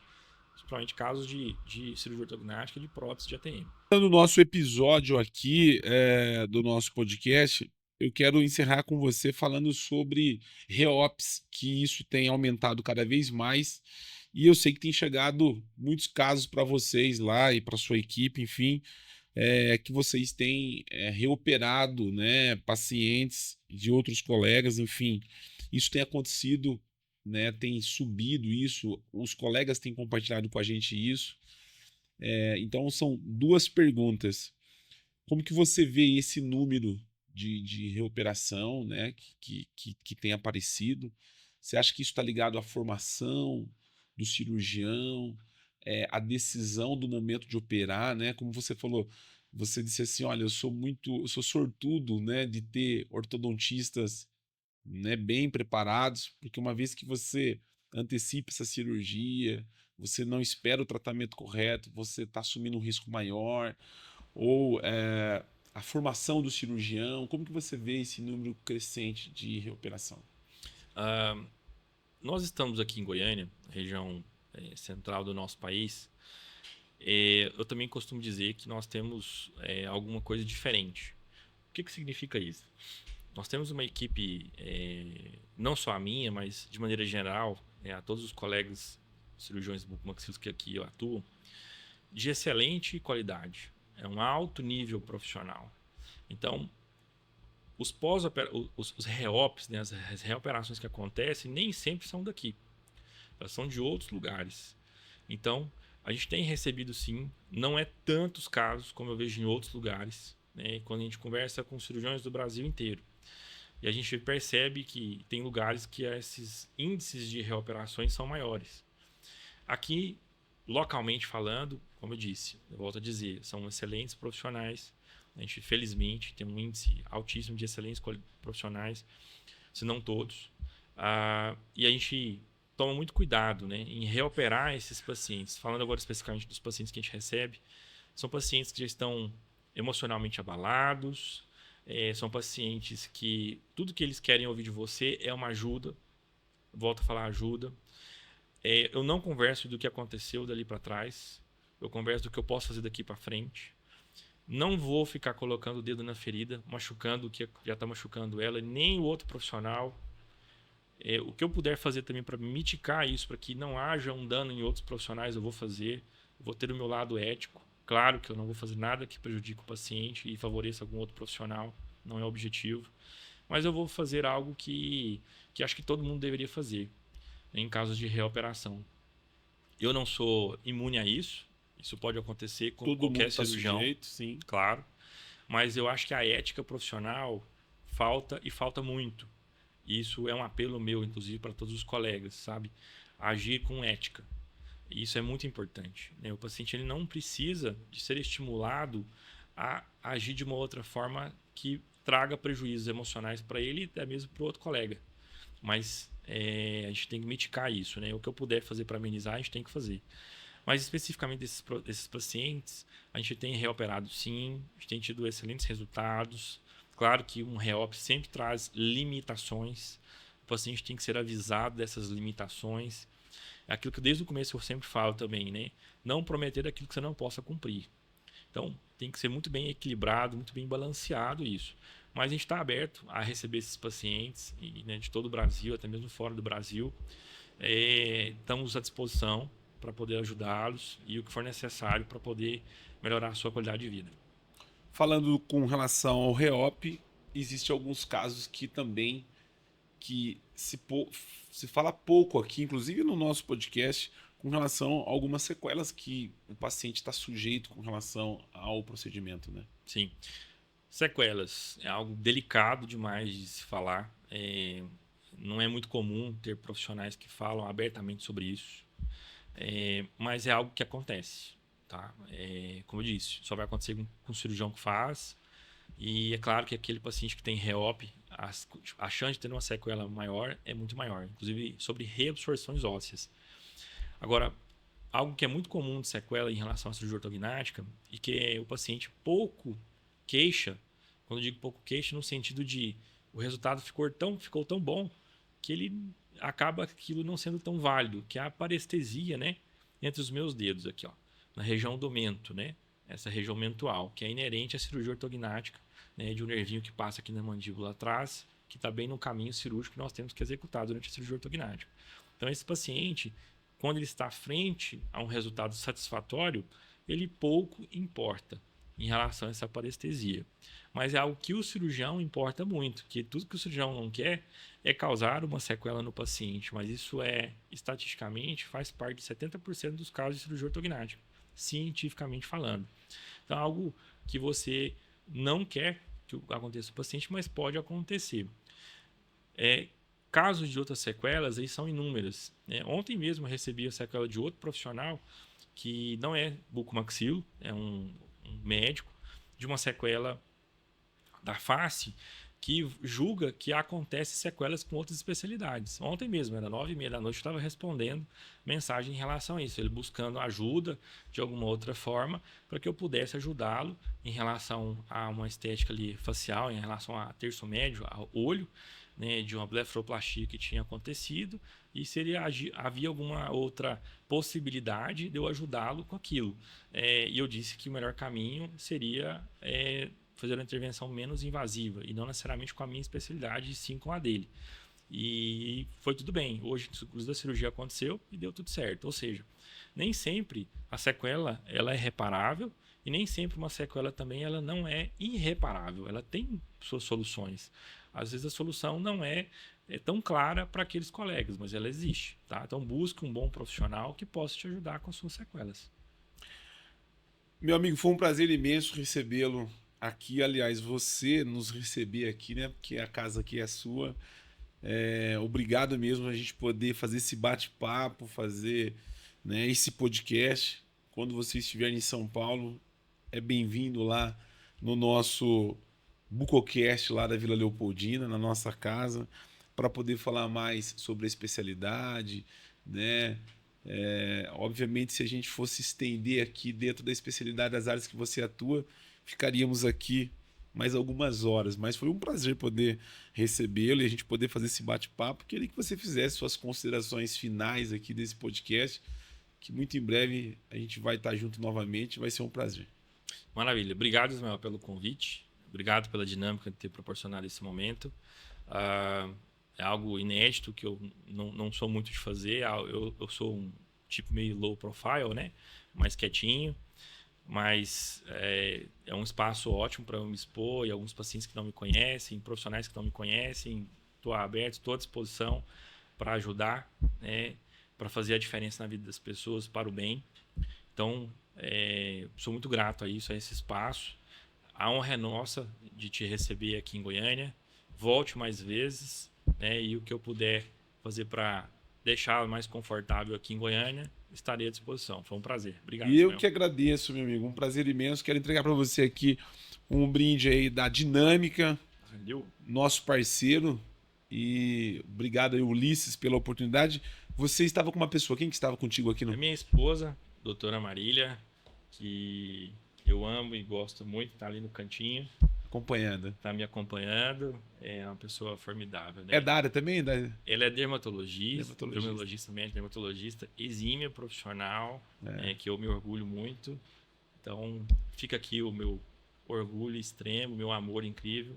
Principalmente casos de cirurgia ortognática e de prótese de ATM. No nosso episódio aqui do nosso podcast, eu quero encerrar com você falando sobre reops, que isso tem aumentado cada vez mais E eu sei que tem chegado muitos casos para vocês lá e para sua equipe, enfim, que vocês têm reoperado, né, pacientes de outros colegas, enfim, isso tem acontecido, né, tem subido isso, os colegas têm compartilhado com a gente isso. Então são duas perguntas. Como que você vê esse número de reoperação, né, que tem aparecido? Você acha que isso está ligado à formação do cirurgião, à decisão do momento de operar, né? Como você falou, você disse assim, olha, eu sou sortudo, né, de ter ortodontistas, né, bem preparados, porque uma vez que você antecipa essa cirurgia, você não espera o tratamento correto, você está assumindo um risco maior, ou a formação do cirurgião, como que você vê esse número crescente de reoperação? Ah, nós estamos aqui em Goiânia, região central do nosso país. Eu também costumo dizer que nós temos alguma coisa diferente. O que significa isso? Nós temos uma equipe, não só a minha, mas de maneira geral, a todos os colegas cirurgiões bucomaxilos que aqui atuam, de excelente qualidade. É um alto nível profissional. Então, os reops, né, as reoperações que acontecem, nem sempre são daqui. Elas são de outros lugares. Então, a gente tem recebido sim, não é tantos casos como eu vejo em outros lugares, né, quando a gente conversa com cirurgiões do Brasil inteiro. E a gente percebe que tem lugares que esses índices de reoperações são maiores. Aqui, localmente falando, como eu disse, eu volto a dizer, são excelentes profissionais. A gente, felizmente, tem um índice altíssimo de excelentes profissionais, se não todos. E a gente toma muito cuidado, né, em reoperar esses pacientes. Falando agora especificamente dos pacientes que a gente recebe, são pacientes que já estão emocionalmente abalados, são pacientes que tudo que eles querem ouvir de você é uma ajuda. Volto a falar ajuda. Eu não converso do que aconteceu dali para trás. Eu converso do que eu posso fazer daqui para frente. Não vou ficar colocando o dedo na ferida, machucando o que já está machucando ela, nem o outro profissional. O que eu puder fazer também para mitigar isso, para que não haja um dano em outros profissionais, eu vou fazer. Eu vou ter o meu lado ético. Claro que eu não vou fazer nada que prejudique o paciente e favoreça algum outro profissional. Não é o objetivo. Mas eu vou fazer algo que acho que todo mundo deveria fazer em casos de reoperação. Eu não sou imune a isso. Isso pode acontecer com Todo mundo qualquer está cirurgião, sujeito, sim. claro. Mas eu acho que a ética profissional falta e falta muito. Isso é um apelo meu, inclusive, para todos os colegas, sabe? Agir com ética. Isso é muito importante, né? O paciente ele não precisa de ser estimulado a agir de uma outra forma que traga prejuízos emocionais para ele e até mesmo para o outro colega. Mas a gente tem que mitigar isso, né? O que eu puder fazer para amenizar, a gente tem que fazer. Mas especificamente desses pacientes, a gente tem reoperado sim, a gente tem tido excelentes resultados. Claro que um reop sempre traz limitações. O paciente tem que ser avisado dessas limitações. É aquilo que desde o começo eu sempre falo também, né? Não prometer aquilo que você não possa cumprir. Então, tem que ser muito bem equilibrado, muito bem balanceado isso. Mas a gente está aberto a receber esses pacientes, né, de todo o Brasil, até mesmo fora do Brasil. Estamos à disposição para poder ajudá-los e o que for necessário para poder melhorar a sua qualidade de vida. Falando com relação ao reop, existem alguns casos que também se fala pouco aqui, inclusive no nosso podcast, com relação a algumas sequelas que o paciente está sujeito com relação ao procedimento, né? Sim. Sequelas é algo delicado demais de se falar. Não é muito comum ter profissionais que falam abertamente sobre isso. Mas é algo que acontece. Tá? Como eu disse, só vai acontecer com o cirurgião que faz. E é claro que aquele paciente que tem reop, a chance de ter uma sequela maior é muito maior. Inclusive sobre reabsorções ósseas. Agora, algo que é muito comum de sequela em relação à cirurgia ortognática e que o paciente pouco queixa, quando eu digo pouco queixa, no sentido de o resultado ficou tão bom que ele acaba aquilo não sendo tão válido, que é a parestesia, né, entre os meus dedos aqui, ó, na região do mento, né, essa região mentual, que é inerente à cirurgia ortognática, né, de um nervinho que passa aqui na mandíbula atrás, que está bem no caminho cirúrgico que nós temos que executar durante a cirurgia ortognática. Então, esse paciente, quando ele está frente a um resultado satisfatório, ele pouco importa em relação a essa parestesia. Mas é algo que o cirurgião importa muito, que tudo que o cirurgião não quer é causar uma sequela no paciente, mas isso estatisticamente, faz parte de 70% dos casos de cirurgia ortognática, cientificamente falando. Então, é algo que você não quer que aconteça no paciente, mas pode acontecer. Casos de outras sequelas aí são inúmeros. Ontem mesmo eu recebi a sequela de outro profissional que não é bucomaxilo, é um médico, de uma sequela da face, que julga que acontece sequelas com outras especialidades. Ontem mesmo, era 9h30 da noite, eu estava respondendo mensagem em relação a isso, ele buscando ajuda de alguma outra forma para que eu pudesse ajudá-lo em relação a uma estética ali facial, em relação a terço médio, ao olho, né, de uma blefaroplastia que tinha acontecido, e se havia alguma outra possibilidade de eu ajudá-lo com aquilo. E eu disse que o melhor caminho seria fazer uma intervenção menos invasiva, e não necessariamente com a minha especialidade, e sim com a dele. E foi tudo bem. Hoje, o curso da cirurgia aconteceu e deu tudo certo. Ou seja, nem sempre a sequela ela é reparável, e nem sempre uma sequela também ela não é irreparável. Ela tem suas soluções. Às vezes a solução não é tão clara para aqueles colegas, mas ela existe. Tá? Então busque um bom profissional que possa te ajudar com as suas sequelas. Meu amigo, foi um prazer imenso recebê-lo aqui. Aliás, você nos receber aqui, né? Porque a casa aqui é sua. Obrigado mesmo a gente poder fazer esse bate-papo, fazer, né, esse podcast. Quando você estiver em São Paulo, é bem-vindo lá no nosso Bucocast lá da Vila Leopoldina, na nossa casa, para poder falar mais sobre a especialidade, né? Obviamente, se a gente fosse estender aqui dentro da especialidade das áreas que você atua, ficaríamos aqui mais algumas horas, mas foi um prazer poder recebê-lo e a gente poder fazer esse bate-papo. Queria que você fizesse suas considerações finais aqui desse podcast, que muito em breve a gente vai estar junto novamente, vai ser um prazer. Maravilha. Obrigado, Ismael, pelo convite. Obrigado pela dinâmica de ter proporcionado esse momento. É algo inédito que eu não sou muito de fazer. Eu sou um tipo meio low profile, né? Mais quietinho. Mas é um espaço ótimo para eu me expor, e alguns pacientes que não me conhecem, profissionais que não me conhecem. Estou aberto, estou à disposição para ajudar, né? Para fazer a diferença na vida das pessoas para o bem. Então, sou muito grato a isso, a esse espaço. A honra é nossa de te receber aqui em Goiânia. Volte mais vezes, né? E o que eu puder fazer para deixá-lo mais confortável aqui em Goiânia, estarei à disposição. Foi um prazer. Obrigado. E eu que agradeço, meu amigo. Um prazer imenso. Quero entregar para você aqui um brinde aí da Dinâmica, Valeu. Nosso parceiro. E obrigado aí, Ulisses, pela oportunidade. Você estava com uma pessoa. Quem que estava contigo aqui? É minha esposa, doutora Marília, que eu amo e gosto muito, está ali no cantinho. Acompanhando. Está me acompanhando. É uma pessoa formidável. Né? É da área também? Ela é dermatologista médico, dermatologista, exímia profissional, que eu me orgulho muito. Então, fica aqui o meu orgulho extremo, meu amor incrível.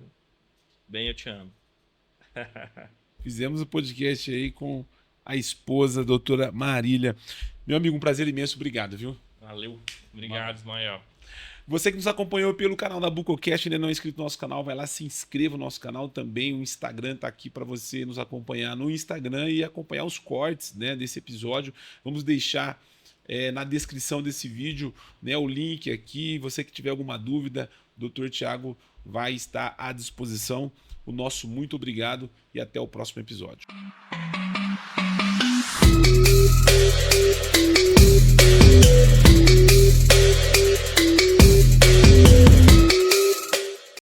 Bem, eu te amo. Fizemos o podcast aí com a esposa, a doutora Marília. Meu amigo, um prazer imenso. Obrigado, viu? Valeu. Obrigado, Ismael. Você que nos acompanhou pelo canal da Bucocast, ainda não é inscrito no nosso canal, vai lá, se inscreva no nosso canal também. O Instagram está aqui para você nos acompanhar no Instagram e acompanhar os cortes, né, desse episódio. Vamos deixar na descrição desse vídeo, né, o link aqui. Você que tiver alguma dúvida, o Dr. Thiago vai estar à disposição. O nosso muito obrigado e até o próximo episódio.